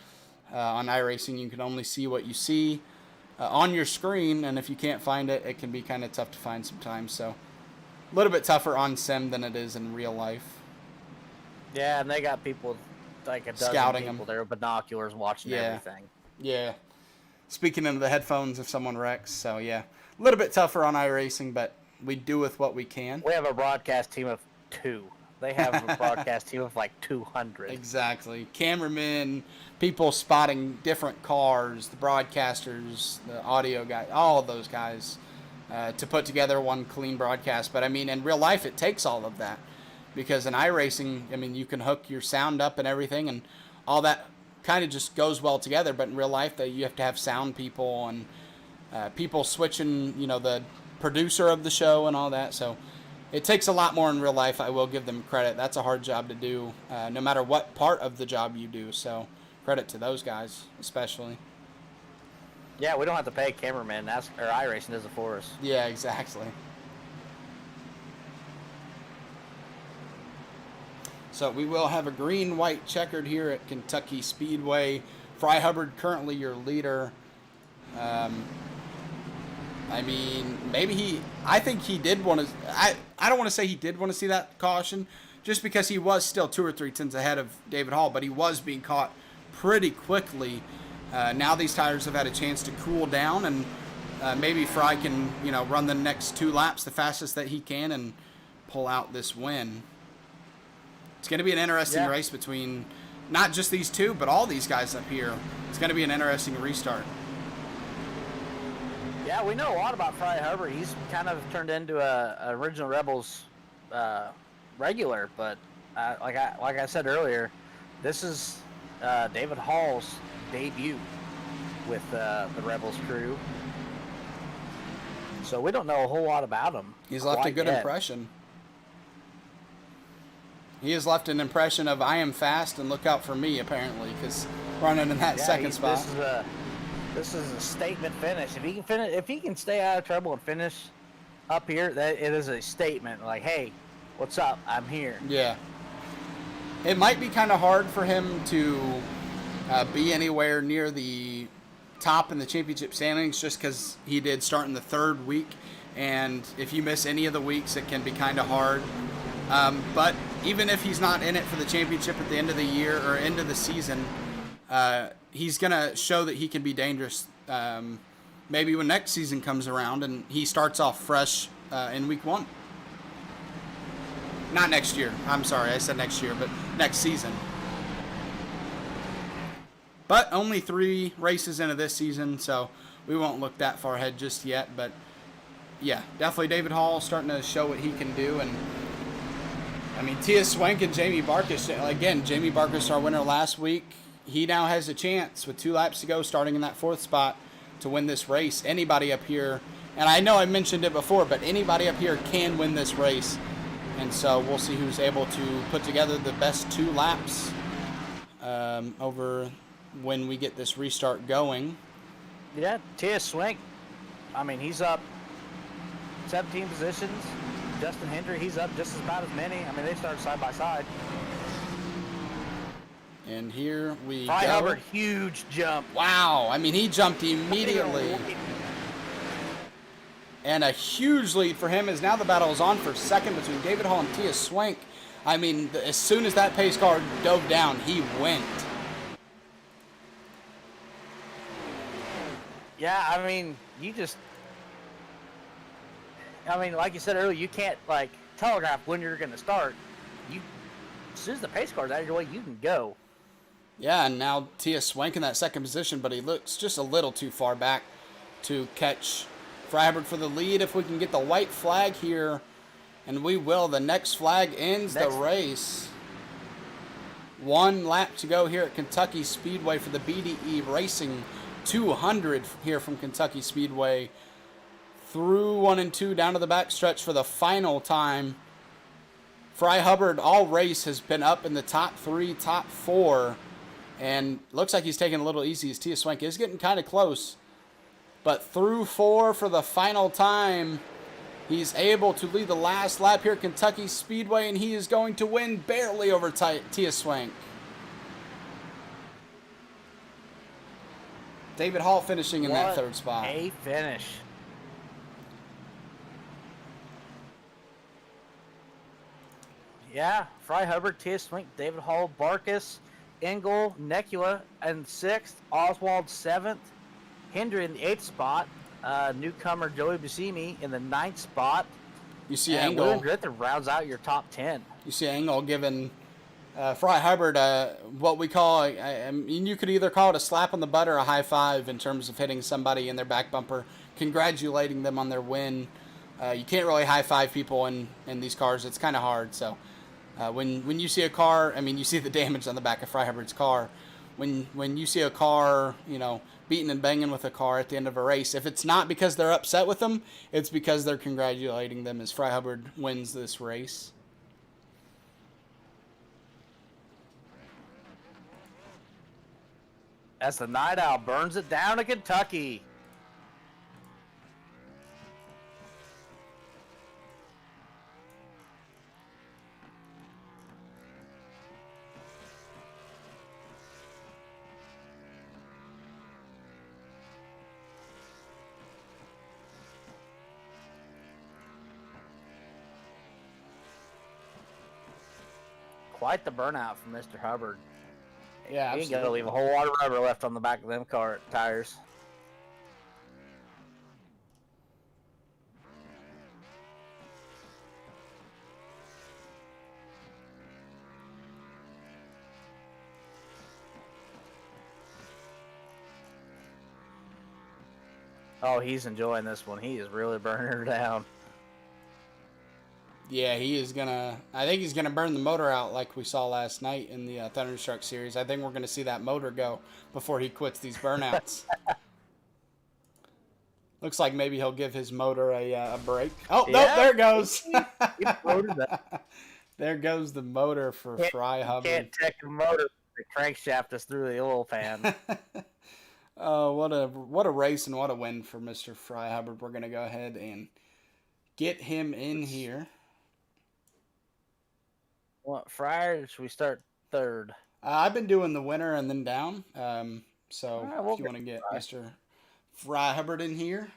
On iRacing, you can only see what you see on your screen, and if you can't find it, it can be kind of tough to find sometimes. So a little bit tougher on sim than it is in real life. Yeah, and they got people... like a dozen Scouting people them. there with binoculars watching everything. Yeah. Speaking into the headphones if someone wrecks. So, yeah. A little bit tougher on iRacing, but we do with what we can. We have a broadcast team of 2. They have a broadcast team of like 200. Exactly. Cameramen, people spotting different cars, the broadcasters, the audio guys, all of those guys to put together one clean broadcast. But, I mean, in real life, it takes all of that. Because in iRacing, I mean, you can hook your sound up and everything, and all that kind of just goes well together. But in real life, you have to have sound people and people switching, you know, the producer of the show and all that. So it takes a lot more in real life. I will give them credit. That's a hard job to do, no matter what part of the job you do. So credit to those guys, especially. Yeah, we don't have to pay cameramen. iRacing does it for us. Yeah, exactly. So we will have a green-white checkered here at Kentucky Speedway. Fry Hubbard currently your leader. I mean, maybe I think he did want to... I don't want to say he did want to see that caution, just because he was still 2 or 3 tenths ahead of David Hall, but he was being caught pretty quickly. Now these tires have had a chance to cool down, and maybe Fry can, you know, run the next 2 laps the fastest that he can and pull out this win. It's going to be an interesting race between not just these 2, but all these guys up here. It's going to be an interesting restart. Yeah, we know a lot about Fry Hubbard. He's kind of turned into a Original Rebels regular, but like I said earlier, this is David Hall's debut with the Rebels crew. So we don't know a whole lot about him. He's left a good impression. He has left an impression of I am fast and look out for me, apparently, because running in that second spot. This is a statement finish. If he can stay out of trouble and finish up here, that it is a statement. Like, hey, what's up? I'm here. Yeah. It might be kind of hard for him to be anywhere near the top in the championship standings, just because he did start in the 3rd week, and if you miss any of the weeks, it can be kind of hard. But even if he's not in it for the championship at the end of the year or end of the season, he's going to show that he can be dangerous maybe when next season comes around and he starts off fresh in week 1. Not next year. I'm sorry, I said next year, but next season. But only 3 races into this season, so we won't look that far ahead just yet. But, yeah, definitely David Hall starting to show what he can do. And I mean, Tia Swank and Jamie Barkus, again, Jamie Barkus, our winner last week, he now has a chance with 2 laps to go starting in that 4th spot to win this race. Anybody up here, and I know I mentioned it before, but anybody up here can win this race. And so we'll see who's able to put together the best 2 laps over when we get this restart going. Yeah, Tia Swank, I mean, he's up 17 positions. Justin Hendry, he's up just about as many. I mean, they started side by side. And here we Fry go. Hubbard, huge jump. Wow. I mean, he jumped immediately. And a huge lead for him as now the battle is on for second between David Hall and Tia Swank. I mean, as soon as that pace car dove down, he went. Yeah, I mean, like you said earlier, you can't like telegraph when you're going to start. As soon as the pace car's out of your way, you can go. Yeah, and now Tia Swank in that second position, but he looks just a little too far back to catch Freiberg for the lead. If we can get the white flag here, and we will, the next flag ends the race. 1 lap to go here at Kentucky Speedway for the BDE Racing 200 here from Kentucky Speedway. Through 1 and 2 down to the backstretch for the final time. Fry Hubbard all race has been up in the top 3, top 4. And looks like he's taking a little easy as Tia Swank is getting kind of close. But through 4 for the final time, he's able to lead the last lap here at Kentucky Speedway, and he is going to win barely over Tia Swank. David Hall finishing in that 3rd spot. A finish. Yeah, Fry Hubbard, Tia Swank, David Hall, Barkus, Engel, Necula in 6th, Oswald 7th, Hendry in the 8th spot, newcomer Joey Buscemi in the 9th spot. You see Engel. Griffin rounds out your top 10. You see Engel giving Fry Hubbard what we call, I mean, you could either call it a slap on the butt or a high five in terms of hitting somebody in their back bumper, congratulating them on their win. You can't really high five people in these cars. It's kind of hard. So when you see a car, I mean, you see the damage on the back of Fry Hubbard's car. When you see a car, you know, beating and banging with a car at the end of a race, if it's not because they're upset with them, it's because they're congratulating them as Fry Hubbard wins this race. As the Night Owl burns it down to Kentucky. Quite the burnout from Mr. Hubbard. Yeah, he ain't gonna leave a whole lot of rubber left on the back of them car tires. Oh, he's enjoying this one. He is really burning her down. Yeah, he is gonna. I think he's gonna burn the motor out like we saw last night in the Thunderstruck series. I think we're gonna see that motor go before he quits these burnouts. Looks like maybe he'll give his motor a break. Oh, yeah. No, there it goes. There goes the motor for Fry Hubbard. Can't check the motor. The crankshaft is through the oil pan. Oh, what a race and what a win for Mr. Fry Hubbard. We're gonna go ahead and get him in here. What, Fryer? Should we start 3rd? I've been doing the winner and then down. So right, if you want to get Mr. Fry Hubbard in here.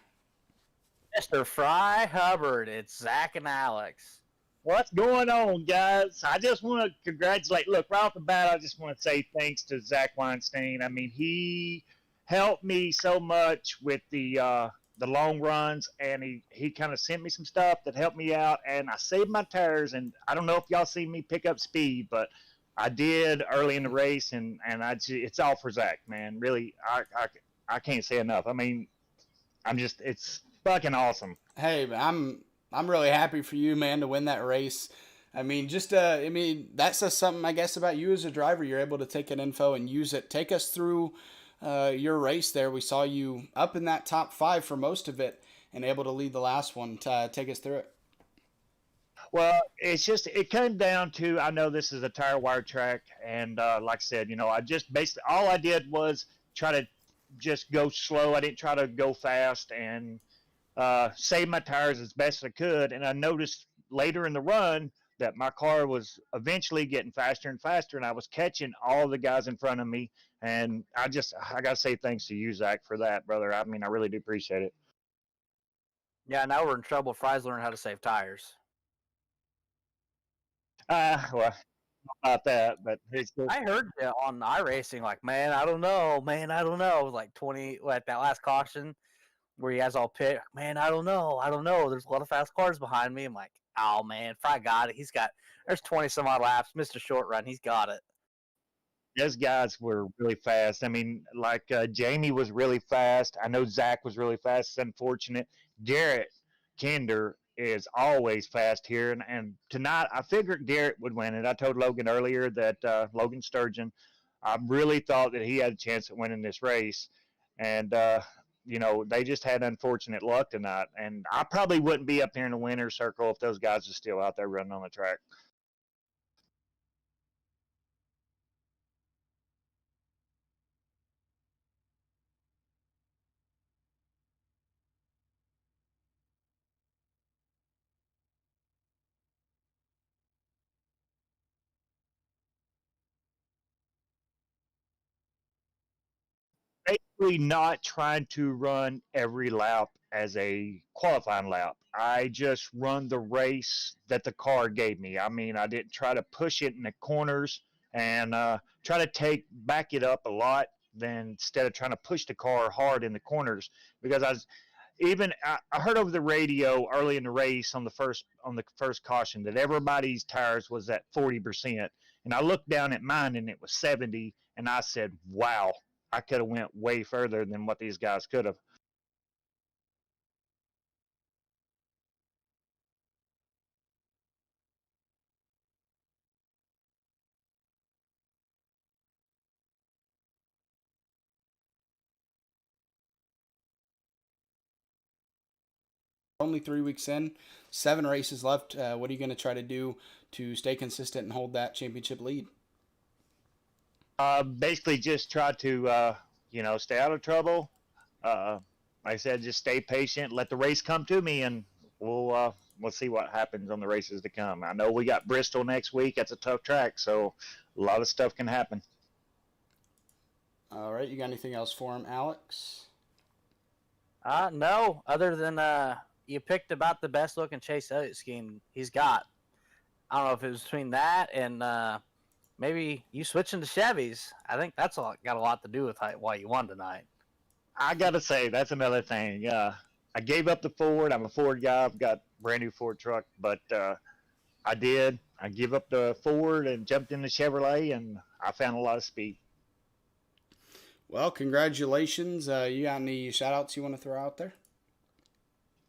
Mr. Fry Hubbard, it's Zach and Alex. What's going on, guys? I just want to congratulate. Look, right off the bat, I just want to say thanks to Zach Weinstein. I mean, he helped me so much with the long runs, and he kind of sent me some stuff that helped me out, and I saved my tires. And I don't know if y'all see me pick up speed, but I did early in the race, and it's all for Zach, man. Really, I can't say enough. I mean, it's fucking awesome. Hey, I'm really happy for you, man, to win that race. I mean, that says something, I guess, about you as a driver. You're able to take an info and use it. Take us through your race there. We saw you up in that top 5 for most of it and able to lead the last one. Take us through it. Well, it came down to, I know this is a tire wire track, and like I said, I just basically, all I did was try to just go slow. I didn't try to go fast, and save my tires as best I could. And I noticed later in the run that my car was eventually getting faster and faster, and I was catching all the guys in front of me. And I got to say thanks to you, Zach, for that, brother. I mean, I really do appreciate it. Yeah, now we're in trouble. Fry's learning how to save tires. Well, about that, but it's good. I heard you on iRacing, like, man, I don't know. Like 20, at that last caution where you guys all pit, man, I don't know. There's a lot of fast cars behind me. I'm like, oh man, Fry got it. There's 20 some odd laps. Mr. Short Run, he's got it. Those guys were really fast. I mean, like Jamie was really fast. I know Zach was really fast. It's unfortunate. Garrett Kinder is always fast here, and tonight I figured Garrett would win it. I told Logan earlier that Logan Sturgeon, I really thought that he had a chance at winning this race, and they just had unfortunate luck tonight. And I probably wouldn't be up here in the winner's circle if those guys are still out there running on the track. Basically not trying to run every lap as a qualifying lap. I just run the race that the car gave me. I mean, I didn't try to push it in the corners and try to back it up a lot than instead of trying to push the car hard in the corners because I heard over the radio early in the race on the first caution that everybody's tires was at 40%, and I looked down at mine and it was 70, and I said, "Wow, I could have went way further than what these guys could have." Only 3 weeks in, 7 races left. What are you going to try to do to stay consistent and hold that championship lead? Basically, just try to stay out of trouble. Like I said, just stay patient, let the race come to me, and we'll see what happens on the races to come. I know we got Bristol next week. That's a tough track, so a lot of stuff can happen. All right, you got anything else for him, Alex? No, other than you picked about the best looking Chase Elliott scheme he's got. I don't know if it was between that and maybe you switching to Chevys. I think that's got a lot to do with why you won tonight. I gotta say that's another thing. I gave up the Ford. I'm a Ford guy. I've got a brand new Ford truck, but I did. I give up the Ford and jumped in the Chevrolet, and I found a lot of speed. Well, congratulations. You got any shout outs you want to throw out there?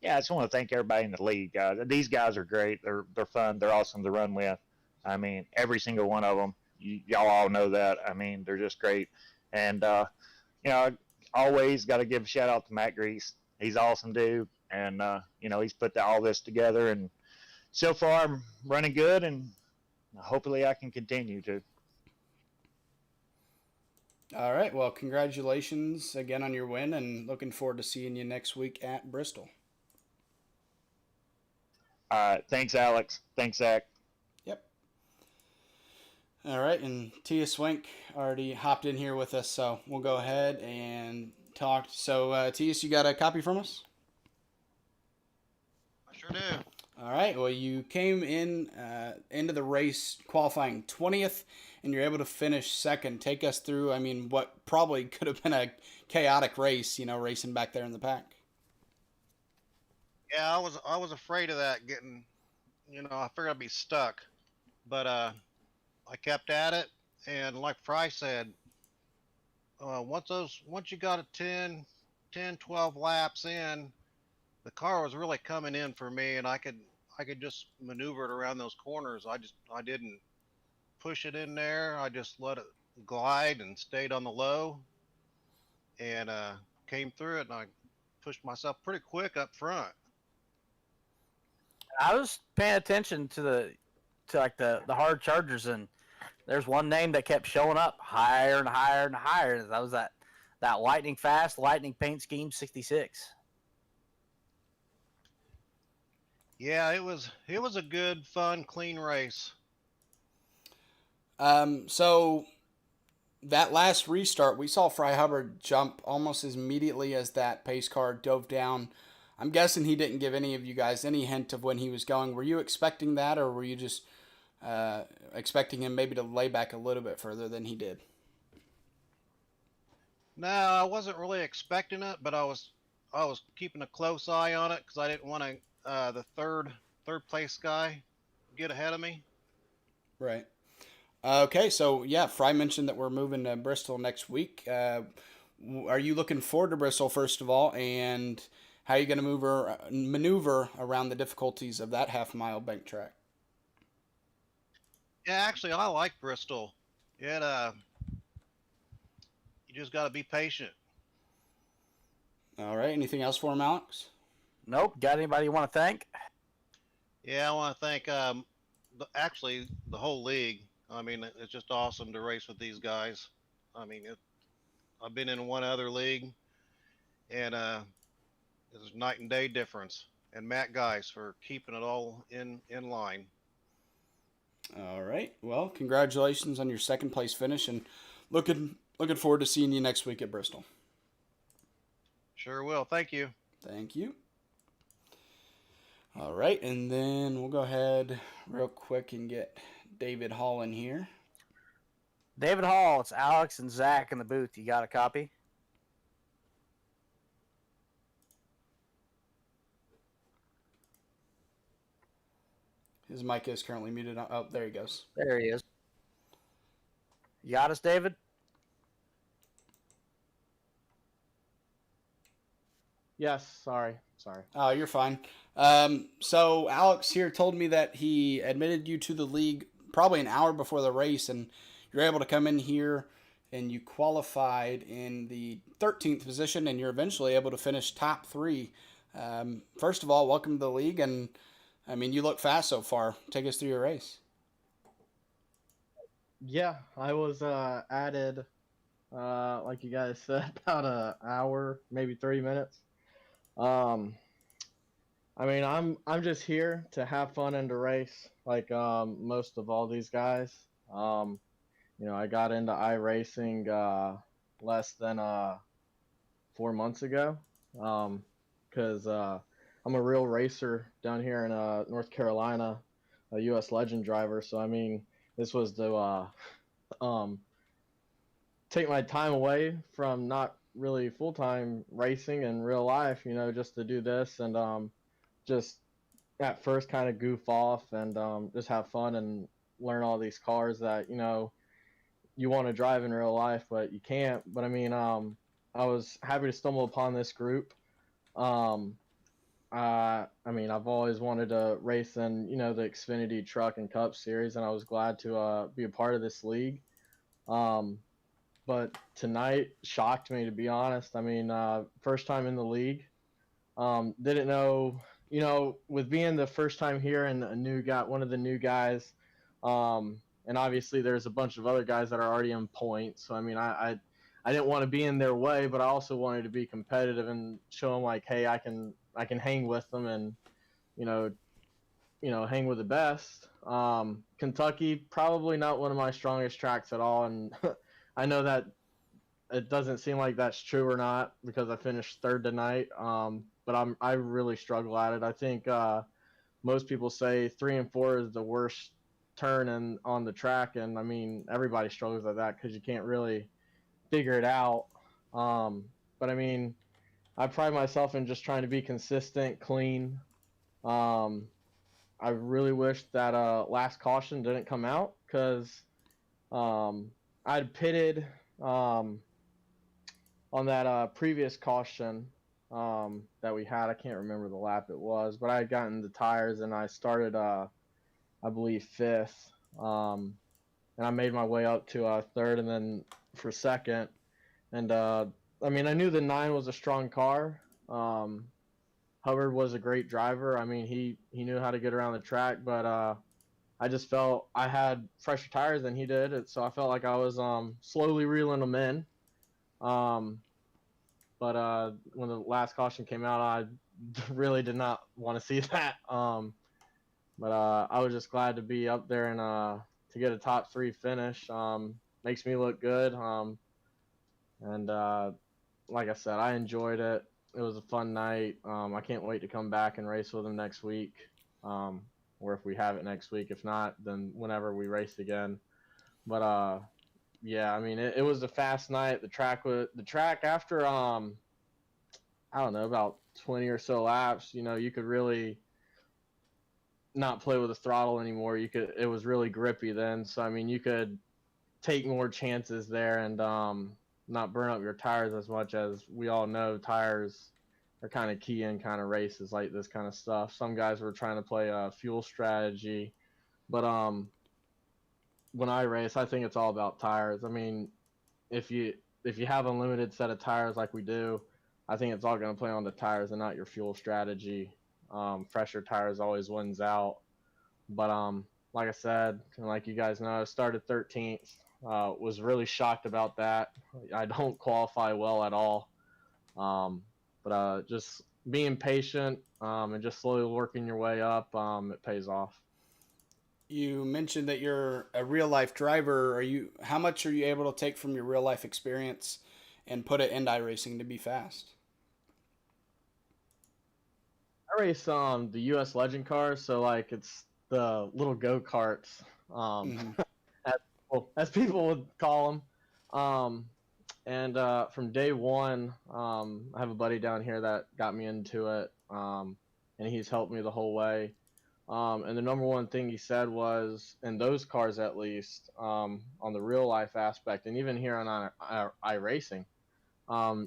Yeah, I just want to thank everybody in the league. These guys are great. They're fun. They're awesome to run with. I mean, every single one of them. Y'all all know that. I mean, they're just great. And always got to give a shout out to Matt Grease. He's awesome dude, and he's put all this together. And so far, I'm running good, and hopefully, I can continue to. All right. Well, congratulations again on your win, and looking forward to seeing you next week at Bristol. Thanks, Alex. Thanks, Zach. Yep. All right, and Tia Swink already hopped in here with us, so we'll go ahead and talk. So, Tia, you got a copy from us? I sure do. All right. Well, you came into the race qualifying 20th, and you're able to finish second. Take us through, I mean, what probably could have been a chaotic race, racing back there in the pack. Yeah, I was afraid of that getting, I figured I'd be stuck, but I kept at it, and like Fry said, once you got a 10, 12 laps in, the car was really coming in for me, and I could just maneuver it around those corners. I didn't push it in there. I just let it glide and stayed on the low, and came through it, and I pushed myself pretty quick up front. I was paying attention to the hard chargers, and there's one name that kept showing up higher and higher and higher. That was that lightning fast, lightning paint scheme 66. Yeah, it was a good, fun, clean race. So that last restart, we saw Fry Hubbard jump almost as immediately as that pace car dove down. I'm guessing he didn't give any of you guys any hint of when he was going. Were you expecting that, or were you just expecting him maybe to lay back a little bit further than he did. No, I wasn't really expecting it, but I was keeping a close eye on it because I didn't want to the third place guy get ahead of me. Right. Okay, so yeah, Fry mentioned that we're moving to Bristol next week. Are you looking forward to Bristol first of all, and how are you going to maneuver around the difficulties of that half-mile bank track? Yeah, actually, I like Bristol. It you just got to be patient. All right. Anything else for him, Alex? Nope. Got anybody you want to thank? Yeah, I want to thank actually the whole league. I mean, it's just awesome to race with these guys. I mean, I've been in one other league, and there's night and day difference. And Matt Geis for keeping it all in line. All right. Well, congratulations on your second place finish, and looking forward to seeing you next week at Bristol. Sure will. Thank you. Thank you. All right, and then we'll go ahead real quick and get David Hall in here. David Hall, it's Alex and Zach in the booth. You got a copy? His mic is currently muted. Oh, there he goes. There he is. You got us, David? Yes, sorry. Oh, you're fine. So Alex here told me that he admitted you to the league probably an hour before the race, and you're able to come in here and you qualified in the 13th position, and you're eventually able to finish top 3. First of all, welcome to the league, and I mean, you look fast so far. Take us through your race. Yeah, I was added, like you guys said, about an hour, maybe 30 minutes. I mean, I'm just here to have fun and to race, like most of all these guys. I got into iRacing less than 4 months ago, because I'm a real racer down here in North Carolina, a U.S. Legend driver. So I mean, this was to take my time away from not really full time racing in real life, just to do this and just at first kind of goof off and just have fun and learn all these cars that you want to drive in real life, but you can't. But I mean, I was happy to stumble upon this group. I mean, I've always wanted to race in the Xfinity Truck and Cup Series, and I was glad to be a part of this league. But tonight shocked me, to be honest. I mean, first time in the league. Didn't know, with being the first time here and one of the new guys, and obviously there's a bunch of other guys that are already in points. So I mean, I didn't want to be in their way, but I also wanted to be competitive and show them like, hey, I can hang with them and hang with the best. Kentucky, probably not one of my strongest tracks at all, and I know that it doesn't seem like that's true or not because I finished third tonight. But I really struggle at it. I think most people say 3 and 4 is the worst turn on the track, and I mean everybody struggles at that because you can't really figure it out. But I mean, I pride myself in just trying to be consistent, clean. I really wish that last caution didn't come out because I'd pitted on that previous caution that we had. I can't remember the lap it was, but I had gotten the tires and I started, I believe, fifth. And I made my way up to third and then for second. And I mean, I knew the 9 was a strong car. Hubbard was a great driver. I mean, he knew how to get around the track, but I just felt I had fresher tires than he did, so I felt like I was slowly reeling them in. But when the last caution came out, I really did not want to see that. But I was just glad to be up there and to get a top 3 finish. Makes me look good. And like I said, I enjoyed it. It was a fun night. I can't wait to come back and race with him next week. or if we have it next week. If not, then whenever we race again. But yeah, I mean, it was a fast night. The track after I don't know, about 20 or so laps, you know, you could really not play with the throttle anymore. It was really grippy then. So I mean, you could take more chances there and not burn up your tires as much. As we all know, tires are kind of key in kind of races like this kind of stuff. Some guys were trying to play a fuel strategy, but when I race, I think it's all about tires. I mean, if you have a limited set of tires like we do, I think it's all going to play on the tires and not your fuel strategy. Fresher tires always wins out. But like I said, and like you guys know, I started 13th. Was really shocked about that. I don't qualify well at all. But just being patient and just slowly working your way up, it pays off. You mentioned that you're a real life driver. How much are you able to take from your real life experience and put it into iRacing to be fast? I race the US Legend cars, so like it's the little go-karts, Mm-hmm. as people would call them. And from day one, I have a buddy down here that got me into it, and he's helped me the whole way. And the number one thing he said was, in those cars at least, on the real life aspect, and even here on iRacing,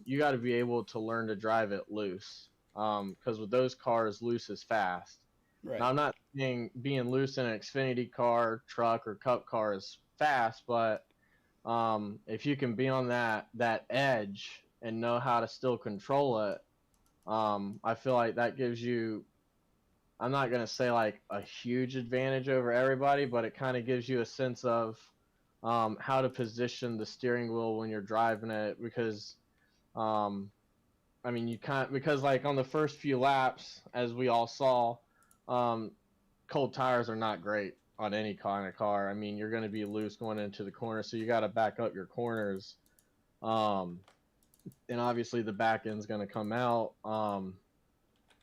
you got to be able to learn to drive it loose. Because with those cars, loose is fast. Right. Now, I'm not saying being loose in an Xfinity car, truck, or Cup car is fast, but if you can be on that edge and know how to still control it, I feel like that gives you, I'm not going to say like a huge advantage over everybody, but it kind of gives you a sense of how to position the steering wheel when you're driving it. Because I mean, you can't, because like on the first few laps, as we all saw, cold tires are not great on any kind of car. I mean, you're going to be loose going into the corner, so you got to back up your corners. And obviously the back end's going to come out.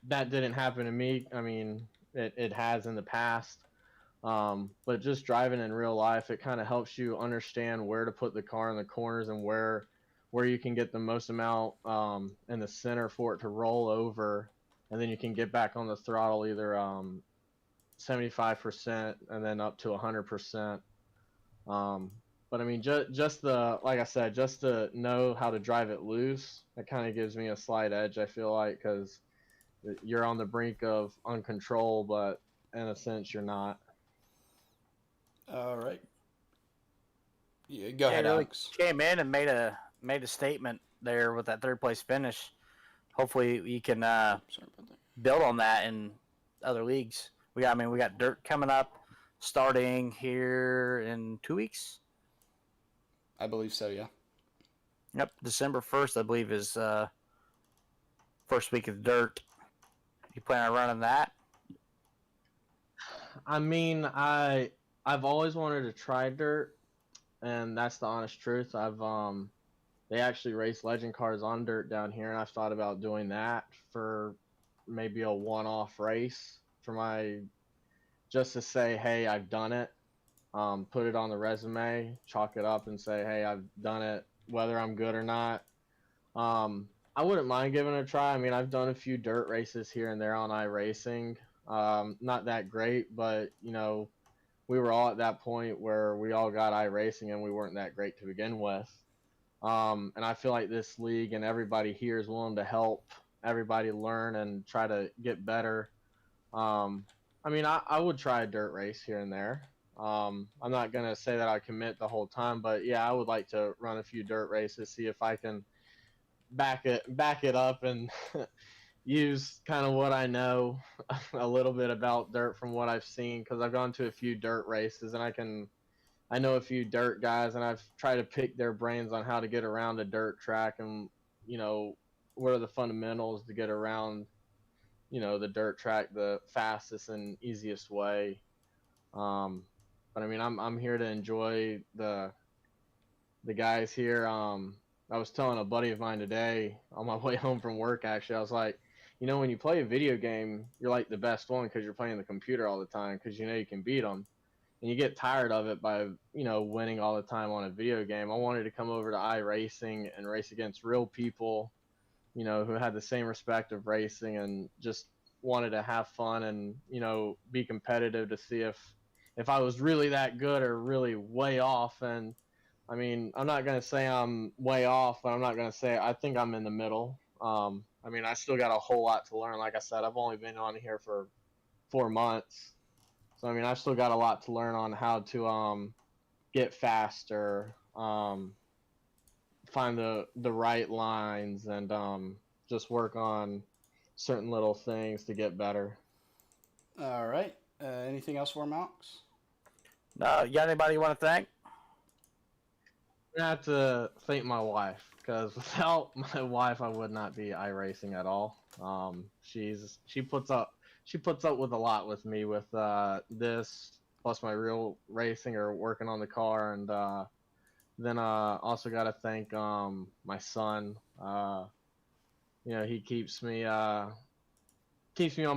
That didn't happen to me. I mean, it has in the past. But just driving in real life, it kind of helps you understand where to put the car in the corners and where you can get the most amount in the center for it to roll over, and then you can get back on the throttle either 75% and then up to 100%. But I mean, just the, like I said, just to know how to drive it loose, that kind of gives me a slight edge, I feel like, because you're on the brink of uncontrol, but in a sense, you're not. All right. Yeah, go ahead, really Alex. came in and made a statement there with that third place finish. Hopefully, we can Sorry about that. build on that in other leagues. We got dirt coming up, starting here in 2 weeks. I believe so, yeah. Yep, December 1st, I believe, is first week of dirt. You plan on running that? I mean, I've always wanted to try dirt, and that's the honest truth. They actually race legend cars on dirt down here, and I've thought about doing that for maybe a one-off race for just to say, hey, I've done it. Put it on the resume, chalk it up, and say, hey, I've done it, whether I'm good or not. I wouldn't mind giving it a try. I mean, I've done a few dirt races here and there on iRacing. Not that great, but you know, we were all at that point where we all got iRacing and we weren't that great to begin with. And I feel like this league and everybody here is willing to help everybody learn and try to get better. I mean, I would try a dirt race here and there. I'm not going to say that I commit the whole time, but yeah, I would like to run a few dirt races, see if I can back it up and use kind of what I know a little bit about dirt from what I've seen, because I've gone to a few dirt races and I know a few dirt guys, and I've tried to pick their brains on how to get around a dirt track and, you know, what are the fundamentals to get around, you know, the dirt track the fastest and easiest way. But I mean, I'm here to enjoy the guys here. I was telling a buddy of mine today on my way home from work, actually, I was like, when you play a video game, you're like the best one because you're playing the computer all the time because you can beat them. And you get tired of it by, winning all the time on a video game. I wanted to come over to iRacing and race against real people, who had the same respect of racing and just wanted to have fun and, be competitive to see if I was really that good or really way off. And I mean, I'm not going to say I'm way off, but I'm not going to say I think I'm in the middle. I mean, I still got a whole lot to learn. Like I said, I've only been on here for 4 months. So, I mean, I've still got a lot to learn on how to get faster, find the right lines, and just work on certain little things to get better. All right. Anything else for Alex? No, you got anybody you want to thank? I have to thank my wife because without my wife, I would not be iRacing at all. She puts up with a lot with me with this plus my real racing or working on the car, and then also got to thank my son. He keeps me on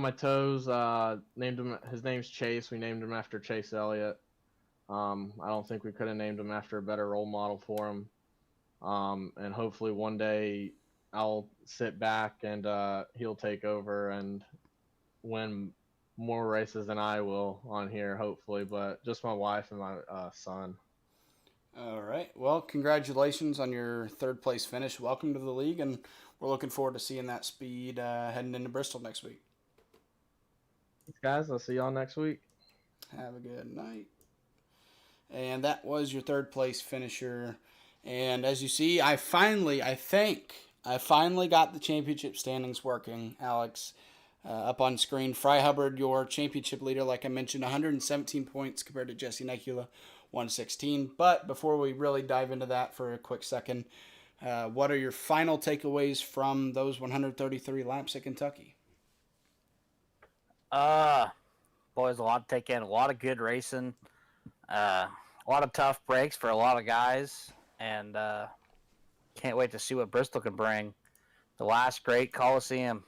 my toes. Named him. His name's Chase. We named him after Chase Elliott. I don't think we could have named him after a better role model for him. And hopefully one day I'll sit back and he'll take over and win more races than I will on here, hopefully. But just my wife and my son. All right. Well, congratulations on your third place finish. Welcome to the league, and we're looking forward to seeing that speed heading into Bristol next week. Thanks, guys. I'll see y'all next week. Have a good night. And that was your third place finisher. And as you see, I finally got the championship standings working, Alex, up on screen. Fry Hubbard, your championship leader, like I mentioned, 117 points compared to Jesse Nekula, 116. But before we really dive into that for a quick second, what are your final takeaways from those 133 laps at Kentucky? Boys, a lot to take in. A lot of good racing. A lot of tough breaks for a lot of guys, and can't wait to see what Bristol can bring. The last great Coliseum.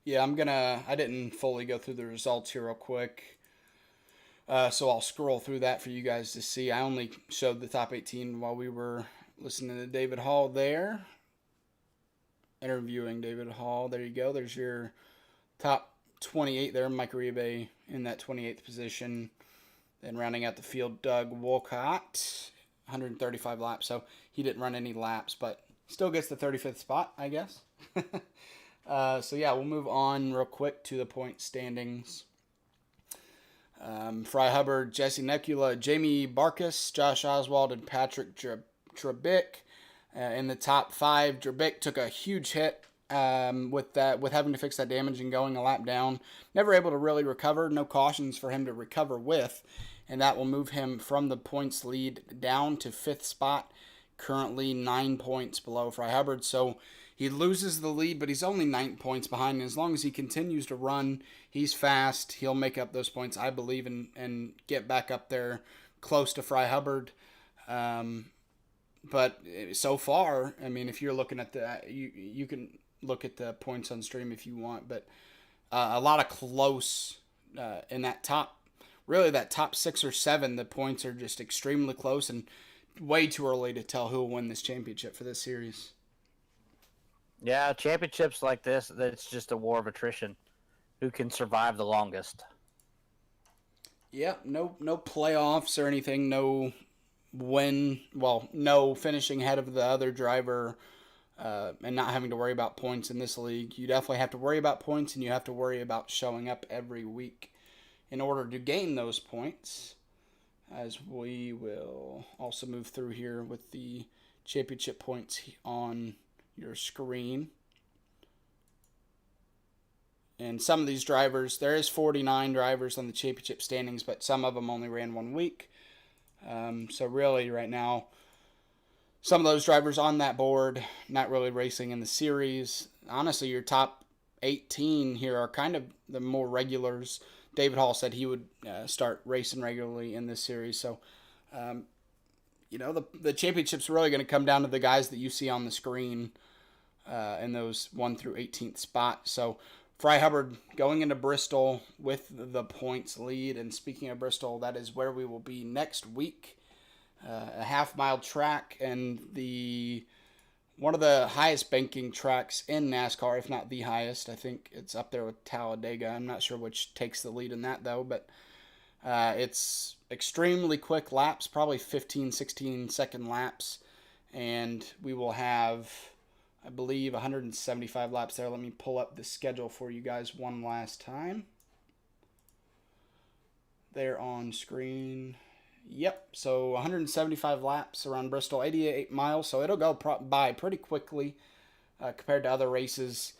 Yeah, I didn't fully go through the results here real quick, so I'll scroll through that for you guys to see. I only showed the top 18 while we were listening to David Hall there, interviewing David Hall. There you go. There's your top 28 there. Mike Uribe in that 28th position. Then rounding out the field, Doug Wolcott, 135 laps. So he didn't run any laps, but still gets the 35th spot, I guess. So yeah, we'll move on real quick to the point standings. Fry Hubbard, Jesse Nekula, Jamie Barkas, Josh Oswald, and Patrick Trebick in the top 5. Trebick took a huge hit with having to fix that damage and going a lap down. Never able to really recover. No cautions for him to recover with. And that will move him from the points lead down to 5th spot, currently 9 points below Fry Hubbard. So he loses the lead, but he's only 9 points behind. And as long as he continues to run, he's fast. He'll make up those points, I believe, and get back up there close to Fry Hubbard. But so far, I mean, if you're looking at you can look at the points on stream if you want, but a lot of close in that top. Really, that top 6 or 7, the points are just extremely close and way too early to tell who will win this championship for this series. Yeah, championships like this, it's just a war of attrition. Who can survive the longest? Yeah, no playoffs or anything, no finishing ahead of the other driver and not having to worry about points in this league. You definitely have to worry about points, and you have to worry about showing up every week in order to gain those points, as we will also move through here with the championship points on your screen. And some of these drivers, there is 49 drivers on the championship standings, but some of them only ran 1 week. So really right now, some of those drivers on that board, not really racing in the series. Honestly, your top 18 here are kind of the more regulars. David Hall said he would start racing regularly in this series. So, the championship's really going to come down to the guys that you see on the screen. in those 1 through 18th spot. So Fry Hubbard going into Bristol with the points lead. And speaking of Bristol, that is where we will be next week. A half-mile track and one of the highest banking tracks in NASCAR, if not the highest. I think it's up there with Talladega. I'm not sure which takes the lead in that, though. But it's extremely quick laps, probably 15, 16-second laps. And we will have, I believe, 175 laps there. Let me pull up the schedule for you guys one last time. There on screen. Yep, so 175 laps around Bristol, 88 miles, so it'll go by pretty quickly compared to other races.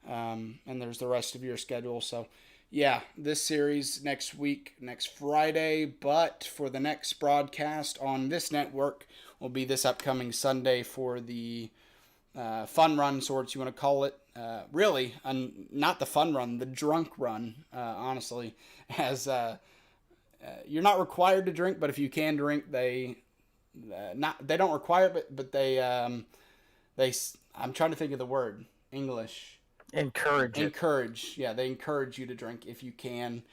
And there's the rest of your schedule. So, yeah, this series next week, next Friday, but for the next broadcast on this network will be this upcoming Sunday for the fun run, sorts you want to call it. Really, not the fun run, the drunk run, honestly, as... you're not required to drink, but if you can drink, they don't require it, but they I'm trying to think of the word English. Encourage. Yeah, they encourage you to drink if you can.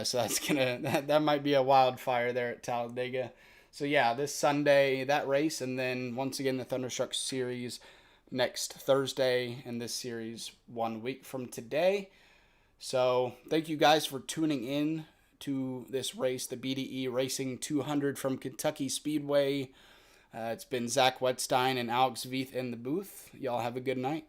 So that's that might be a wildfire there at Talladega. So yeah, this Sunday that race, and then once again the Thunderstruck Series next Thursday, and this series 1 week from today. So thank you guys for tuning in to this race, the BDE Racing 200 from Kentucky Speedway. It's been Zach Wetstein and Alex Veith in the booth. Y'all have a good night.